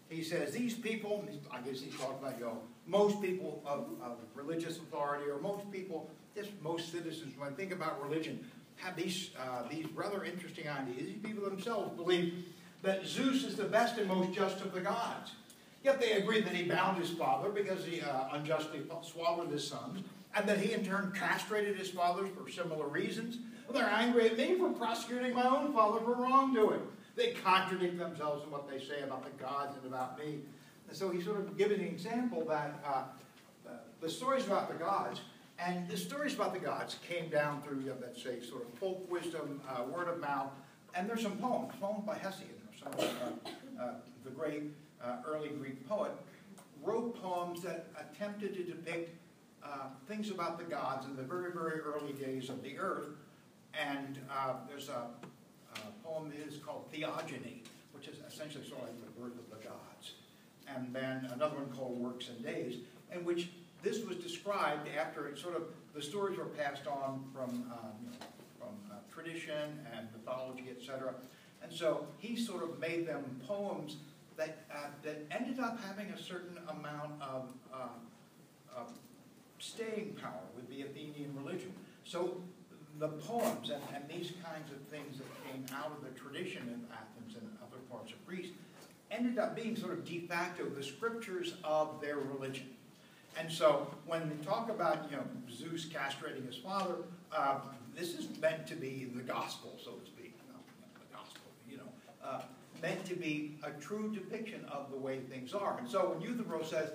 he says, these people, I guess he's talking about, most people of religious authority, or most people, just most citizens, when they think about religion, have these rather interesting ideas. These people themselves believe that Zeus is the best and most just of the gods. Yet they agree that he bound his father because he unjustly swallowed his sons, and that he in turn castrated his fathers for similar reasons. Well, they're angry at me for prosecuting my own father for wrongdoing. They contradict themselves in what they say about the gods and about me. And so he's sort of giving an example that the stories about the gods, and the stories about the gods came down through, let's say, sort of folk wisdom, word of mouth, and there's some poems by Hesiod, some of the great early Greek poet, wrote poems that attempted to depict things about the gods in the very, very early days of the earth. And there's a poem is called Theogony, which is essentially sort of like the birth of the gods. And then another one called Works and Days, in which this was described after it sort of, the stories were passed on from tradition and mythology, etc. And so he sort of made them poems that ended up having a certain amount of staying power with the Athenian religion. So the poems and these kinds of things that came out of the tradition in Athens and other parts of Greece ended up being sort of de facto the scriptures of their religion. And so when we talk about Zeus castrating his father, this is meant to be the gospel, so to speak. The gospel, meant to be a true depiction of the way things are. And so when Euthyphro says,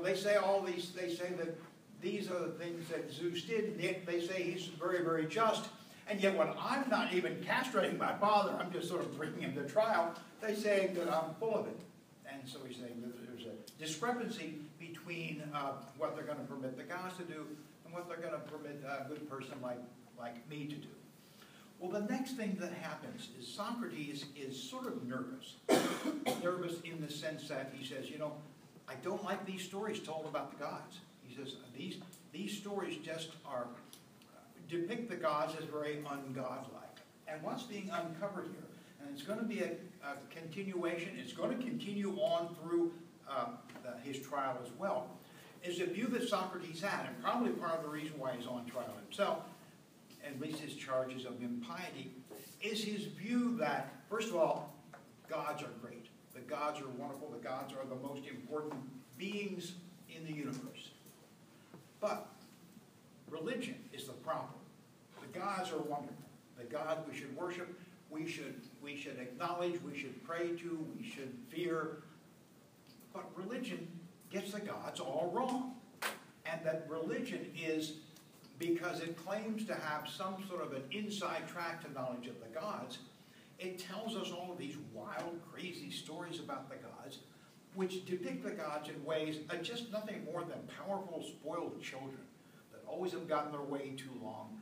they say that these are the things that Zeus did, and they say he's very, very just, and yet when I'm not even castrating my father, I'm just sort of bringing him to trial, they say that I'm full of it. And so he's saying that there's a discrepancy between what they're going to permit the gods to do and what they're going to permit a good person like me to do. Well, the next thing that happens is Socrates is sort of nervous. Nervous in the sense that he says, I don't like these stories told about the gods. He says, these stories just depict the gods as very ungodlike. And what's being uncovered here, and it's going to be a continuation, it's going to continue on through his trial as well, is a view that Socrates had, and probably part of the reason why he's on trial himself, at least his charges of impiety, is his view that, first of all, gods are great. The gods are wonderful. The gods are the most important beings in the universe. But religion is the problem. The gods are wonderful. The gods we should worship, we should acknowledge, we should pray to, we should fear. But religion gets the gods all wrong. And that religion is, because it claims to have some sort of an inside track to knowledge of the gods, it tells us all of these wild, crazy stories about the gods, which depict the gods in ways that just nothing more than powerful, spoiled children that always have gotten their way too long.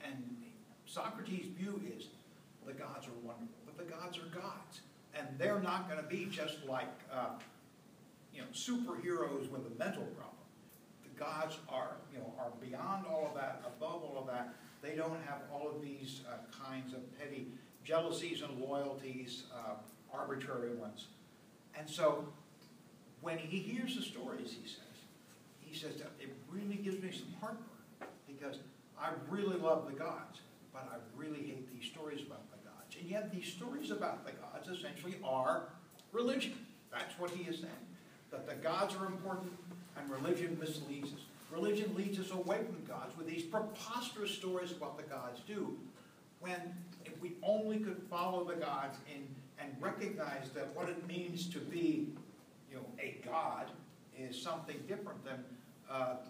And Socrates' view is the gods are wonderful, but the gods are gods. And they're not going to be just like superheroes with a mental problem. The gods are beyond all of that, above all of that. They don't have all of these kinds of petty jealousies and loyalties, arbitrary ones. And so when he hears the stories, he says that it really gives me some heartburn because I really love the gods, but I really hate these stories about the gods. And yet these stories about the gods essentially are religion. That's what he is saying. That the gods are important and religion misleads us. Religion leads us away from the gods with these preposterous stories of what the gods do, when if we only could follow the gods and recognize that what it means to be, a god is something different than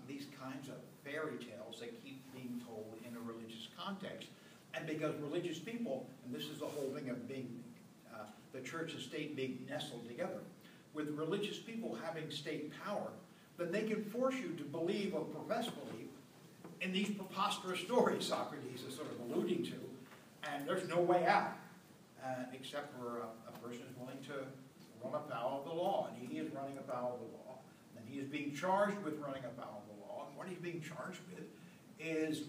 these kinds of fairy tales that keep being told in a religious context. And because religious people, and this is the whole thing of being the church and state being nestled together, with religious people having state power, then they can force you to believe or profess belief in these preposterous stories Socrates is sort of alluding to, and there's no way out, except for a person who's willing to run afoul of the law, and he is running afoul of the law, and he is being charged with running afoul of the law, and what he's being charged with is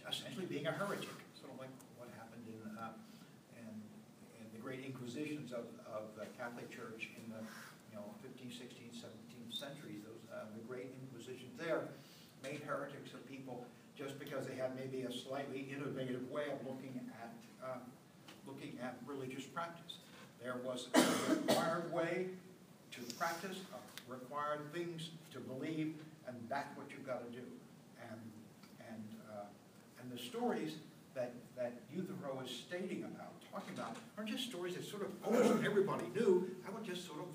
essentially being a heretic, sort of like what happened in the great inquisitions of the Catholic Church in the 15th, 16th, 17th centuries. The great inquisitions there made heretics of people just because they had maybe a slightly innovative way of looking at religious practice. There was a required way to practice, required things to believe, and that's what you've got to do. And the stories that Euthyphro is stating about, talking about, are just stories that sort of almost everybody knew. That were just sort of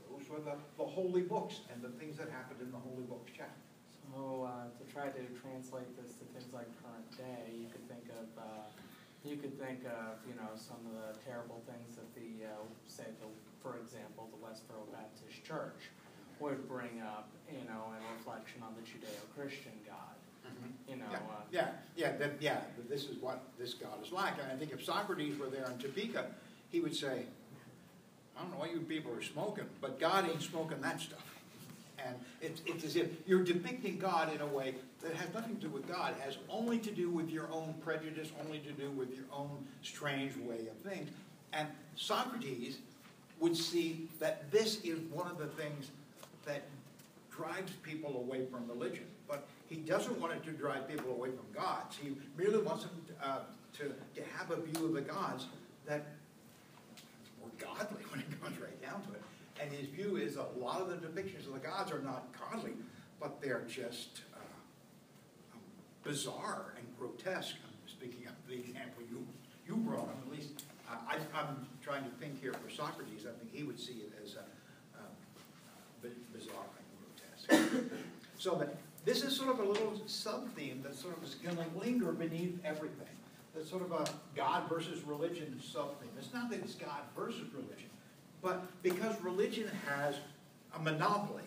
those were the holy books and the things that happened in the holy books. Jack. So to try to translate this to things like current day, you could think of some of the terrible things that for example, the Westboro Baptist Church would bring up, in reflection on the Judeo-Christian God. This is what this God is like. And I think if Socrates were there in Topeka, he would say, I don't know what you people are smoking, but God ain't smoking that stuff. And it's as if you're depicting God in a way that has nothing to do with God. It has only to do with your own prejudice, only to do with your own strange way of things. And Socrates would see that this is one of the things that drives people away from religion. But he doesn't want it to drive people away from gods. He merely wants them to have a view of the gods that were godly when it comes right down to it. And his view is a lot of the depictions of the gods are not godly, but they're just bizarre and grotesque. I'm speaking of the example you brought up. At least I'm trying to think here for Socrates. I think he would see it as bizarre and grotesque. So that this is sort of a little sub-theme that sort of is going to linger beneath everything. That's sort of a God versus religion sub-theme. It's not that it's God versus religion, but because religion has a monopoly,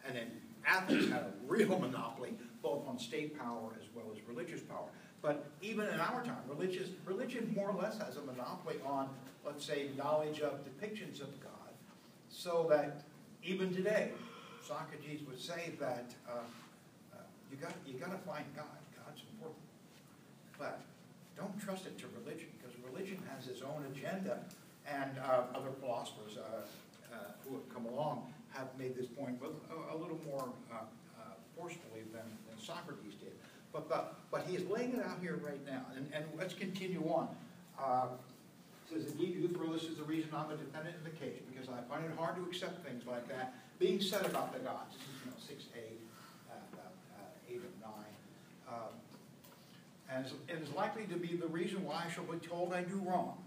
and then Athens had a real monopoly, both on state power as well as religious power. But even in our time, religion more or less has a monopoly on, let's say, knowledge of depictions of God, so that even today, Socrates would say that you got to find God. God's important, but don't trust it to religion, because religion has its own agenda, and other philosophers who have come along have made this point with a little more forcefully than Socrates did. But he is laying it out here right now, and let's continue on. It says, indeed, Euthyphro, this is the reason I'm a defendant in the case, because I find it hard to accept things like that being said about the gods. This is 6a, 8 of 9. And it is likely to be the reason why I shall be told I do wrong.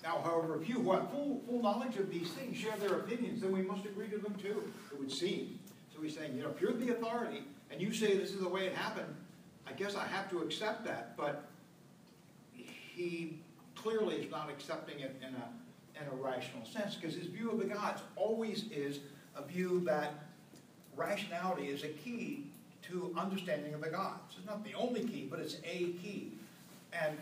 Now, however, if you who have full knowledge of these things share their opinions, then we must agree to them too, it would seem. So he's saying, if you're the authority and you say this is the way it happened, I guess I have to accept that. But he clearly is not accepting it in a rational sense, because his view of the gods always is a view that rationality is a key to understanding of the gods. It's not the only key, but it's a key. And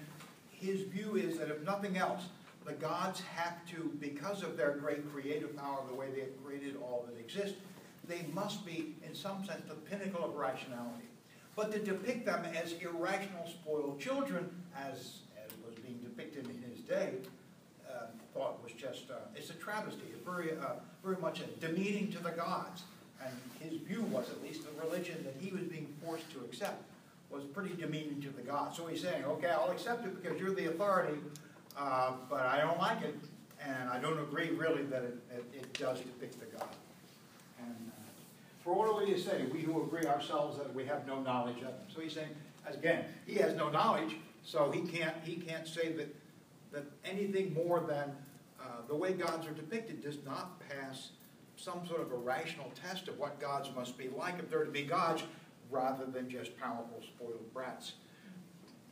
his view is that if nothing else, the gods have to, because of their great creative power, the way they have created all that exists, they must be, in some sense, the pinnacle of rationality. But to depict them as irrational, spoiled children, as was being depicted in his day, thought was just, it's a travesty. It's very much a demeaning to the gods. And his view was, at least the religion that he was being forced to accept, was pretty demeaning to the gods. So he's saying, okay, I'll accept it because you're the authority, but I don't like it, and I don't agree really that it does depict the god. And for what do we say? We who agree ourselves that we have no knowledge of him. So he's saying, again, he has no knowledge, so he can't say that anything more than the way gods are depicted does not pass some sort of a rational test of what gods must be like if they're to be gods, rather than just powerful, spoiled brats.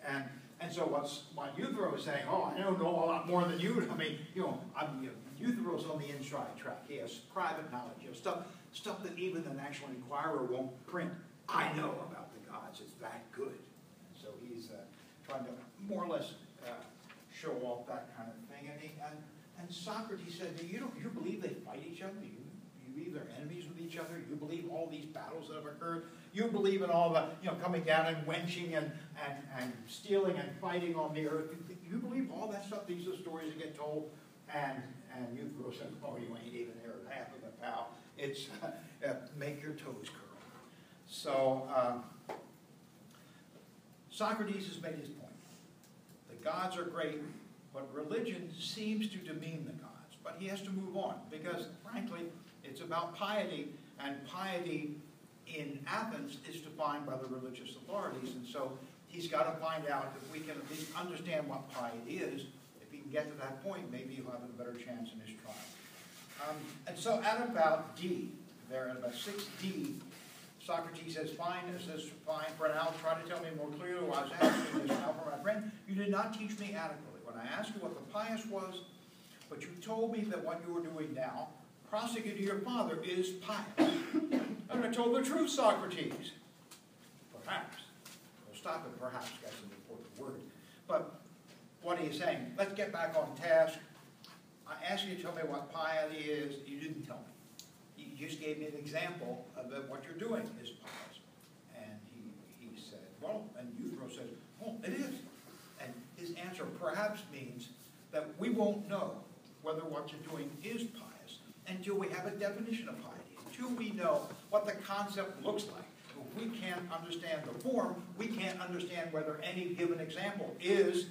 And so what Euthyphro is saying, oh, I don't know a lot more than you. I mean, Euthyphro's on the inside track. He has private knowledge, stuff that even the National Enquirer won't print. I know about the gods. It's that good. So he's trying to more or less show off that kind of thing. And Socrates said, you believe they fight each other? You believe they're enemies with each other? You believe all these battles that have occurred? You believe in all the, coming down and wenching and stealing and fighting on the earth? You believe all that stuff? These are stories that get told. And Euthyphro said, oh, you ain't even there half of it, pal. It's make your toes curl. So Socrates has made his point. The gods are great, but religion seems to demean the gods. But he has to move on because, frankly, it's about piety, and piety in Athens is defined by the religious authorities, and so he's got to find out if we can at least understand what piety is. If he can get to that point, maybe he'll have a better chance in his trial. And so at about D, there at about 6D, Socrates says, fine, for now, try to tell me more clearly what I was asking this now for my friend. You did not teach me adequately. When I asked you what the pious was, but you told me that what you were doing now, prosecuting your father, is pious. And I told the truth, Socrates. Perhaps. Well, stop at perhaps, that's an important word. But what are you saying? Let's get back on task. I asked you to tell me what piety is. You didn't tell me. You just gave me an example of that what you're doing is pious. And he said, well, and Euthyphro said, oh, it is. And his answer perhaps means that we won't know whether what you're doing is pious until we have a definition of piety, until we know what the concept looks like. If we can't understand the form, we can't understand whether any given example is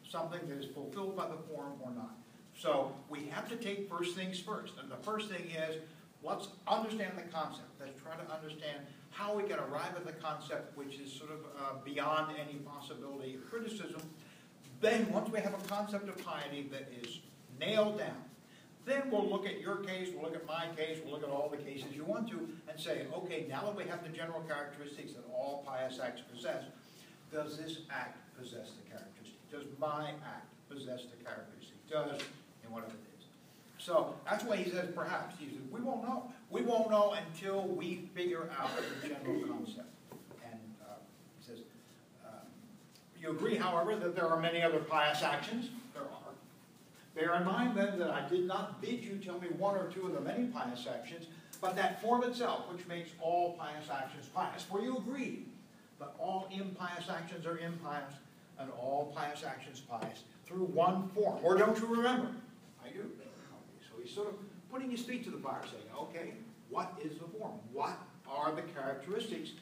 something that is fulfilled by the form or not. So we have to take first things first. And the first thing is, let's understand the concept. Let's try to understand how we can arrive at the concept which is sort of beyond any possibility of criticism. Then, once we have a concept of piety that is nailed down, then we'll look at your case, we'll look at my case, we'll look at all the cases you want to, and say, okay, now that we have the general characteristics that all pious acts possess, does this act possess the characteristic? Does my act possess the characteristic? Does, and whatever it is. So that's why he says perhaps. He says, we won't know. We won't know until we figure out the general concept. And he says, you agree, however, that there are many other pious actions? There are. Bear in mind, then, that I did not bid you tell me one or two of the many pious actions, but that form itself, which makes all pious actions pious. For you agree that all impious actions are impious, and all pious actions pious, through one form. Or don't you remember? I do. So he's sort of putting his feet to the fire, saying, okay, what is the form? What are the characteristics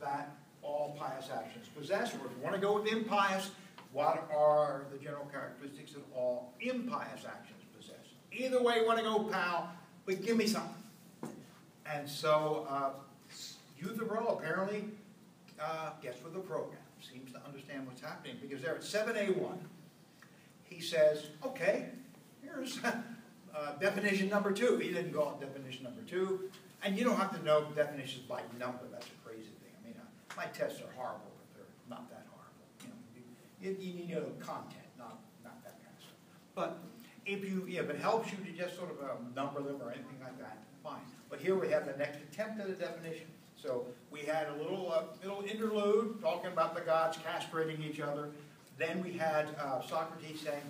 that all pious actions possess? Or if you want to go with impious, what are the general characteristics that all impious actions possess? Either way you want to go, pal, but give me something. And so Euthyphro apparently gets with the program, seems to understand what's happening, because there at 7A1, he says, okay, here's definition number 2. He didn't go on definition number 2. And you don't have to know definitions by number. That's a crazy thing. I mean, my tests are horrible, but they're not that horrible. You need to know content, not that kind of stuff. But if it helps you to just sort of number them or anything like that, fine. But here we have the next attempt at a definition. So we had a little interlude talking about the gods castrating each other. Then we had Socrates saying,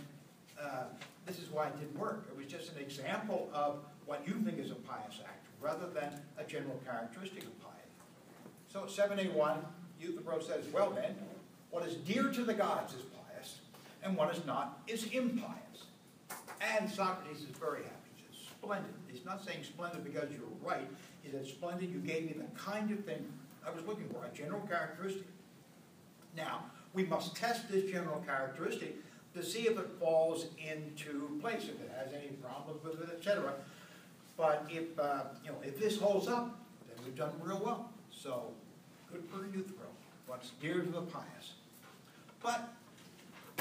this is why it didn't work. It was just an example of what you think is a pious act, rather than a general characteristic of piety. So 7A1, Euthyphro says, well then, what is dear to the gods is pious, and what is not is impious. And Socrates is very happy. He says, splendid. He's not saying splendid because you're right. He said, splendid, you gave me the kind of thing I was looking for, a general characteristic. Now, we must test this general characteristic to see if it falls into place, if it has any problems with it, etc. But if, if this holds up, then we've done real well. So, good for youth growth. What's dear to the pious. But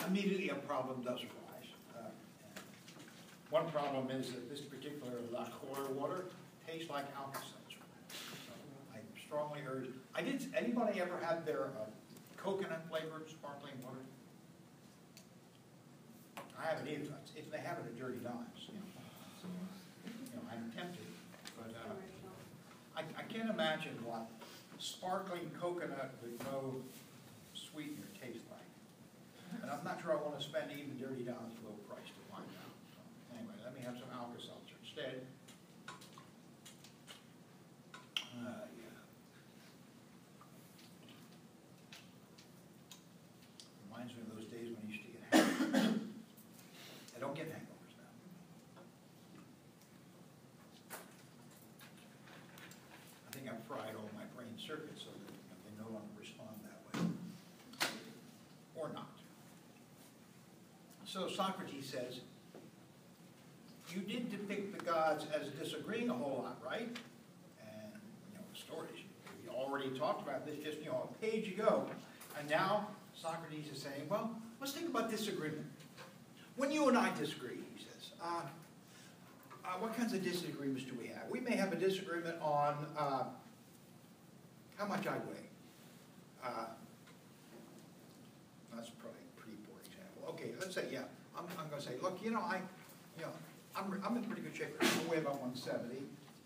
immediately a problem does arise. One problem is that this particular La Coeur water tastes like Alka-Seltzer. So I strongly urge. Anybody ever had their coconut flavored sparkling water? I haven't either. If they have it at Dirty Dimes, So, I'm tempted, but I can't imagine what sparkling coconut with no sweetener tastes like. And I'm not sure I want to spend even Dirty Dimes low price to find out. So, anyway, let me have some Alka-Seltzer instead. Yeah. Reminds me of those days when I used to get hangovers. I don't get hangovers now. I think I've fried all my brain circuits so that they no longer respond that way. Or not. So Socrates says, you did depict the gods as disagreeing a whole lot, right? And, the stories, we already talked about this just, a page ago. And now Socrates is saying, well, let's think about disagreement. When you and I disagree, he says, what kinds of disagreements do we have? We may have a disagreement on how much I weigh. That's probably a pretty poor example. Okay, let's say, I'm going to say, look, I'm in pretty good shape. I weigh about 170,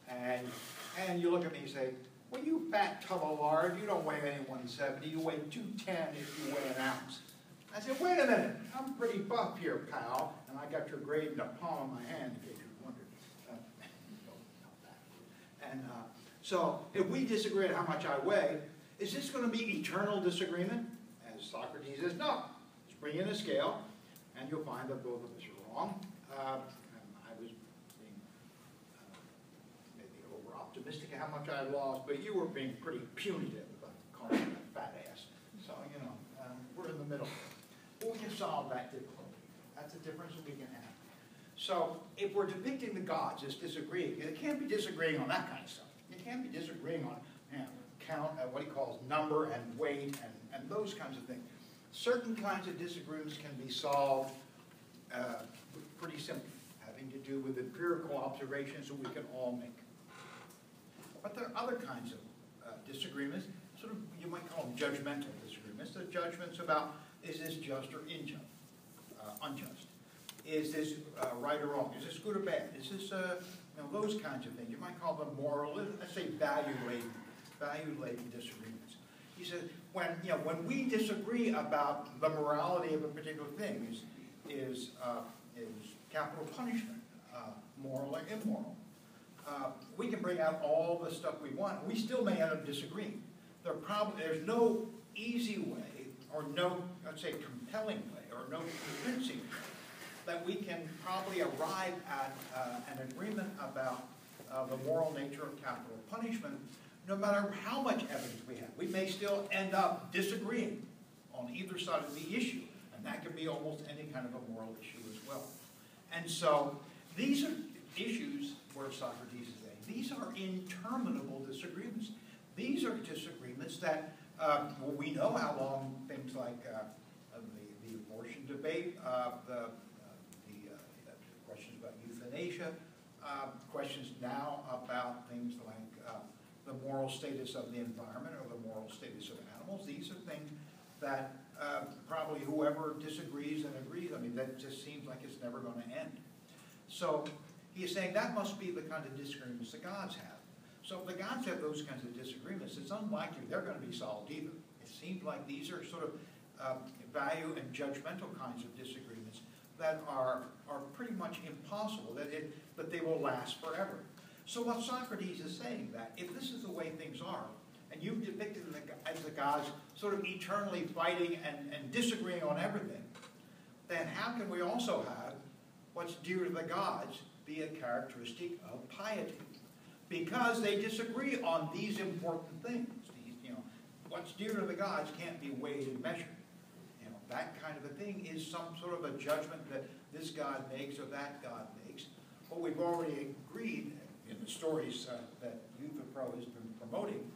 and you look at me and say, well, you fat tub of lard, you don't weigh any 170, you weigh 210 if you weigh an ounce. I said, wait a minute, I'm pretty buff here, pal, and I got your grade in the palm of my hand, in case you wondered. So if we disagree on how much I weigh, is this going to be eternal disagreement? As Socrates says, no. Just bring in a scale, and you'll find that both of us are wrong. I was being maybe over-optimistic at how much I lost, but you were being pretty punitive about calling me a fat ass. So, we're in the middle. Well, we can solve that difficulty. That's a difference that we can have. So, if we're depicting the gods as disagreeing, it can't be disagreeing on that kind of stuff. It can't be disagreeing on count, what he calls number and weight and those kinds of things. Certain kinds of disagreements can be solved pretty simply, having to do with empirical observations that we can all make. But there are other kinds of disagreements, sort of, you might call them judgmental disagreements. The judgments about, is this just or unjust? Is this right or wrong? Is this good or bad? Is this, those kinds of things. You might call them moral, let's say value-laden disagreements. He says, when we disagree about the morality of a particular thing, is capital punishment moral or immoral? We can bring out all the stuff we want. We still may end up disagreeing. There's no easy way, or no, let's say, compelling way, or no convincing way that we can probably arrive at an agreement about the moral nature of capital punishment, no matter how much evidence we have. We may still end up disagreeing on either side of the issue, and that can be almost any kind of a moral issue as well. And so these are issues where Socrates is saying, these are interminable disagreements. These are disagreements that, we know how long things like the abortion debate, the questions about euthanasia, questions now about things like the moral status of the environment or the moral status of animals. These are things that probably whoever disagrees and agrees, that just seems like it's never going to end. So he is saying that must be the kind of disagreements the gods have. So if the gods have those kinds of disagreements, it's unlikely they're going to be solved either. It seems like these are sort of value and judgmental kinds of disagreements that are pretty much impossible, that they will last forever. So what Socrates is saying, that if this is the way things are, and you've depicted them as the gods sort of eternally fighting and disagreeing on everything, then how can we also have what's dear to the gods be a characteristic of piety? Because they disagree on these important things. what's dear to the gods can't be weighed and measured. You know, that kind of a thing is some sort of a judgment that this God makes or that God makes. But we've already agreed in the stories that Euthyphro has been promoting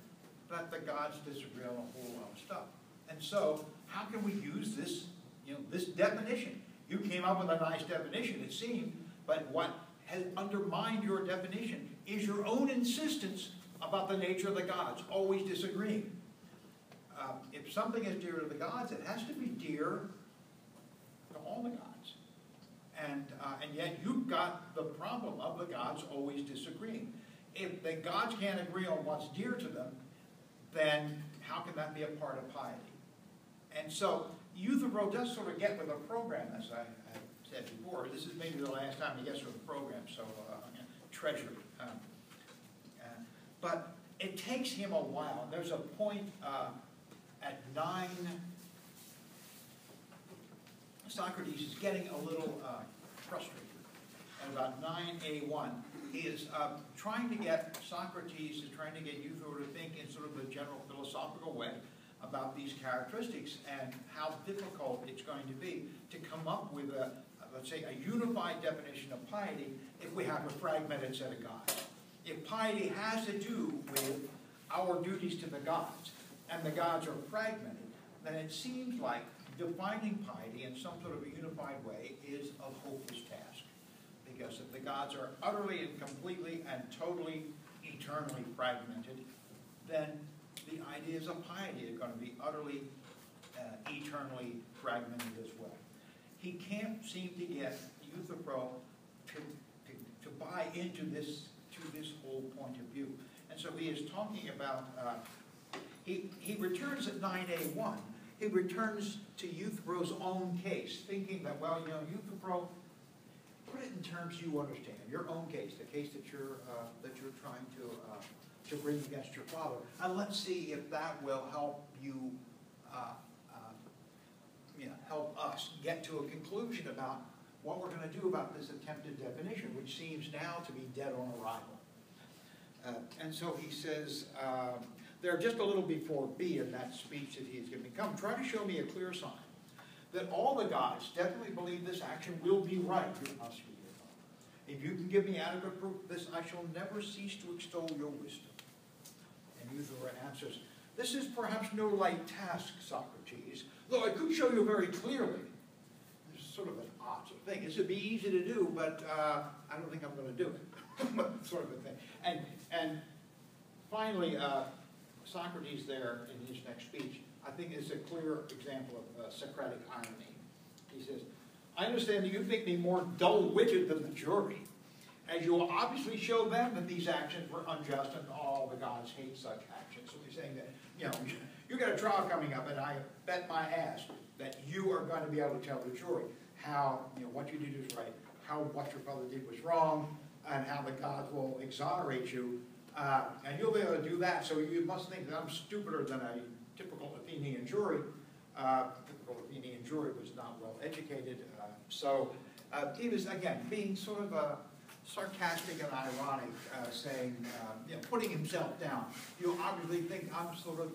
that the gods disagree on a whole lot of stuff. And so, how can we use this, you know, this definition? You came up with a nice definition, it seemed, but what has undermined your definition is your own insistence about the nature of the gods, always disagreeing. If something is dear to the gods, it has to be dear to all the gods. And yet you've got the problem of the gods always disagreeing. If the gods can't agree on what's dear to them, then how can that be a part of piety? And so Euthyphro does sort of get with a program, as I said before. This is maybe the last time he gets with a program, so I'm going to treasure it. But it takes him a while. There's a point at 9, Socrates is getting a little frustrated. At about 9a1, he is trying to get Euthyphro to think in sort of a general philosophical way about these characteristics and how difficult it's going to be to come up with let's say, a unified definition of piety if we have a fragmented set of gods. If piety has to do with our duties to the gods, and the gods are fragmented, then it seems like defining piety in some sort of a unified way is a hopeless task. Because if the gods are utterly and completely and totally, eternally fragmented, then the ideas of piety are going to be utterly, eternally fragmented as well. He can't seem to get Euthyphro to buy into this whole point of view. And so he is talking about, he returns at 9a1, he returns to Euthyphro's own case, thinking that, well, you know, Euthyphro, put it in terms you understand, your own case, the case that you're trying to bring against your father, and let's see if that will help you, help us get to a conclusion about what we're going to do about this attempted definition, which seems now to be dead on arrival. And so he says, there just a little before B in that speech that he has given me, come, try to show me a clear sign that all the gods definitely believe this action will be right. If you can give me adequate proof of this, I shall never cease to extol your wisdom. And Euthyphro answers, this is perhaps no light task, Socrates, though I could show you very clearly. This is sort of an odd sort of thing. This would be easy to do, but I don't think I'm going to do it. Sort of a thing. And finally, Socrates there in his next speech, I think is a clear example of Socratic irony. He says, I understand that you think me more dull-witted than the jury, as you will obviously show them that these actions were unjust and all the gods hate such actions. So he's saying that, you know, you got a trial coming up, and I bet my ass that you are going to be able to tell the jury how, you know, what you did is right, how what your father did was wrong, and how the gods will exonerate you, and you'll be able to do that. So you must think that I'm stupider than a typical Athenian jury. Typical Athenian jury was not well educated, so he was again being sort of sarcastic and ironic, saying, you know, putting himself down. You obviously think I'm sort of,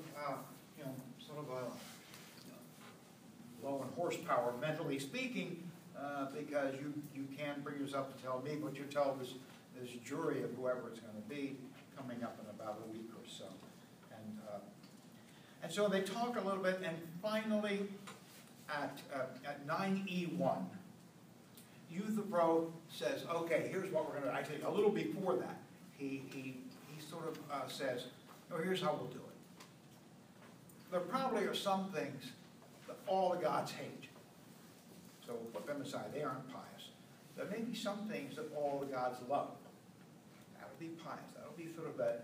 low in horsepower, mentally speaking, because you can't bring yourself to tell me what you tell this jury of whoever it's going to be coming up in about a week or so. And so they talk a little bit, and finally, at 9e1, Euthyphro says, okay, here's what we're going to do. Actually, a little before that, he sort of says, no, here's how we'll do it. There probably are some things that all the gods hate. So we'll put them aside. They aren't pious. There may be some things that all the gods love. That would be pious. That would be sort of the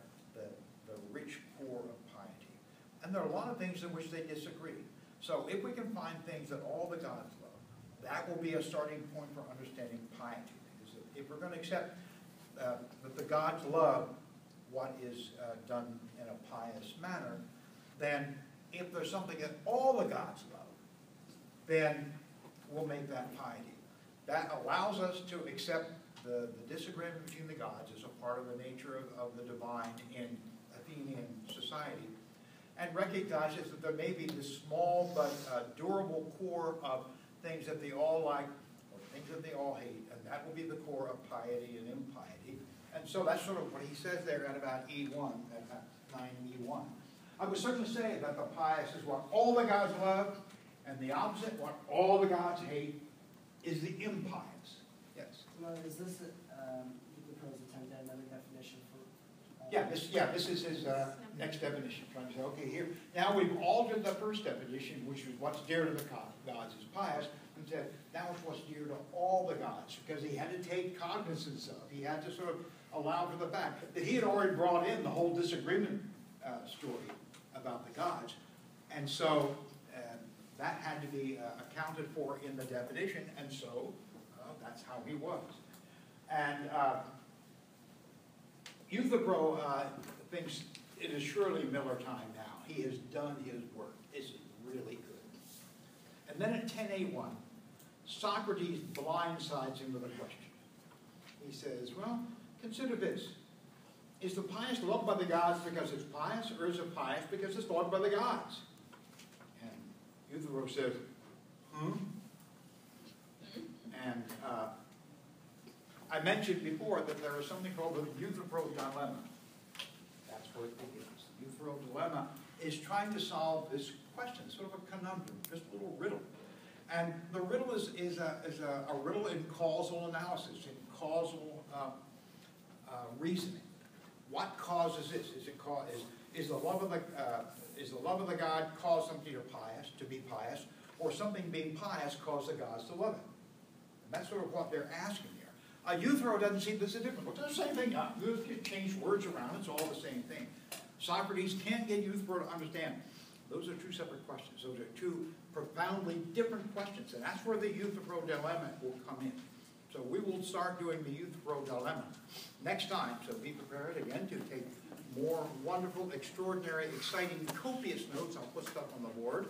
rich core of piety. And there are a lot of things in which they disagree. So if we can find things that all the gods love, that will be a starting point for understanding piety. Because if we're going to accept that the gods love what is done in a pious manner, then if there's something that all the gods love, then we'll make that piety. That allows us to accept the disagreement between the gods as a part of the nature of the divine in Athenian society. and recognizes that there may be this small but durable core of things that they all like or things that they all hate, and that will be the core of piety and impiety. And so that's sort of what he says there at about E1, at 9E1. I would certainly say that the pious is what all the gods love, and the opposite, what all the gods hate, is the impious. Yes? Well, is this, you propose attempt at another definition for? This is his next definition, trying to say, okay, here, now we've altered the first definition, which was what's dear to the gods is pious, and said, now it's what's dear to all the gods, because he had to take cognizance of, he had to sort of allow for the fact that he had already brought in the whole disagreement story about the gods, and so that had to be accounted for in the definition, and so that's how he was. And Euthyphro thinks it is surely Miller time now. He has done his work. This is really good. And then at 10A1, Socrates blindsides him with a question. He says, well, consider this. Is the pious loved by the gods because it's pious, or is it pious because it's loved by the gods? And Euthyphro says, And I mentioned before that there is something called the Euthyphro dilemma. That's what it is. The Euthyphro dilemma is trying to solve this question, sort of a conundrum, just a little riddle. And the riddle is a riddle in causal analysis, in causal reasoning. What causes this? Is the love of the God cause something to be pious, or something being pious cause the gods to love it? And that's sort of what they're asking here. Euthyphro doesn't see this as different. Well, it's the same thing. You can change words around. It's all the same thing. Socrates can't get Euthyphro to understand. Those are two separate questions. Those are two profoundly different questions. And that's where the Euthyphro dilemma will come in. So we will start doing the Euthyphro dilemma next time. So be prepared again to take more wonderful, extraordinary, exciting, copious notes. I'll put stuff on the board.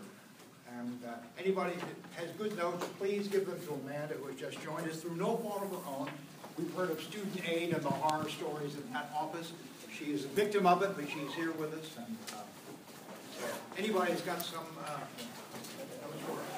And anybody that has good notes, please give them to Amanda, who has just joined us through no fault of her own. We've heard of student aid and the horror stories in that office. She is a victim of it, but she's here with us. And so anybody has got some notes for her.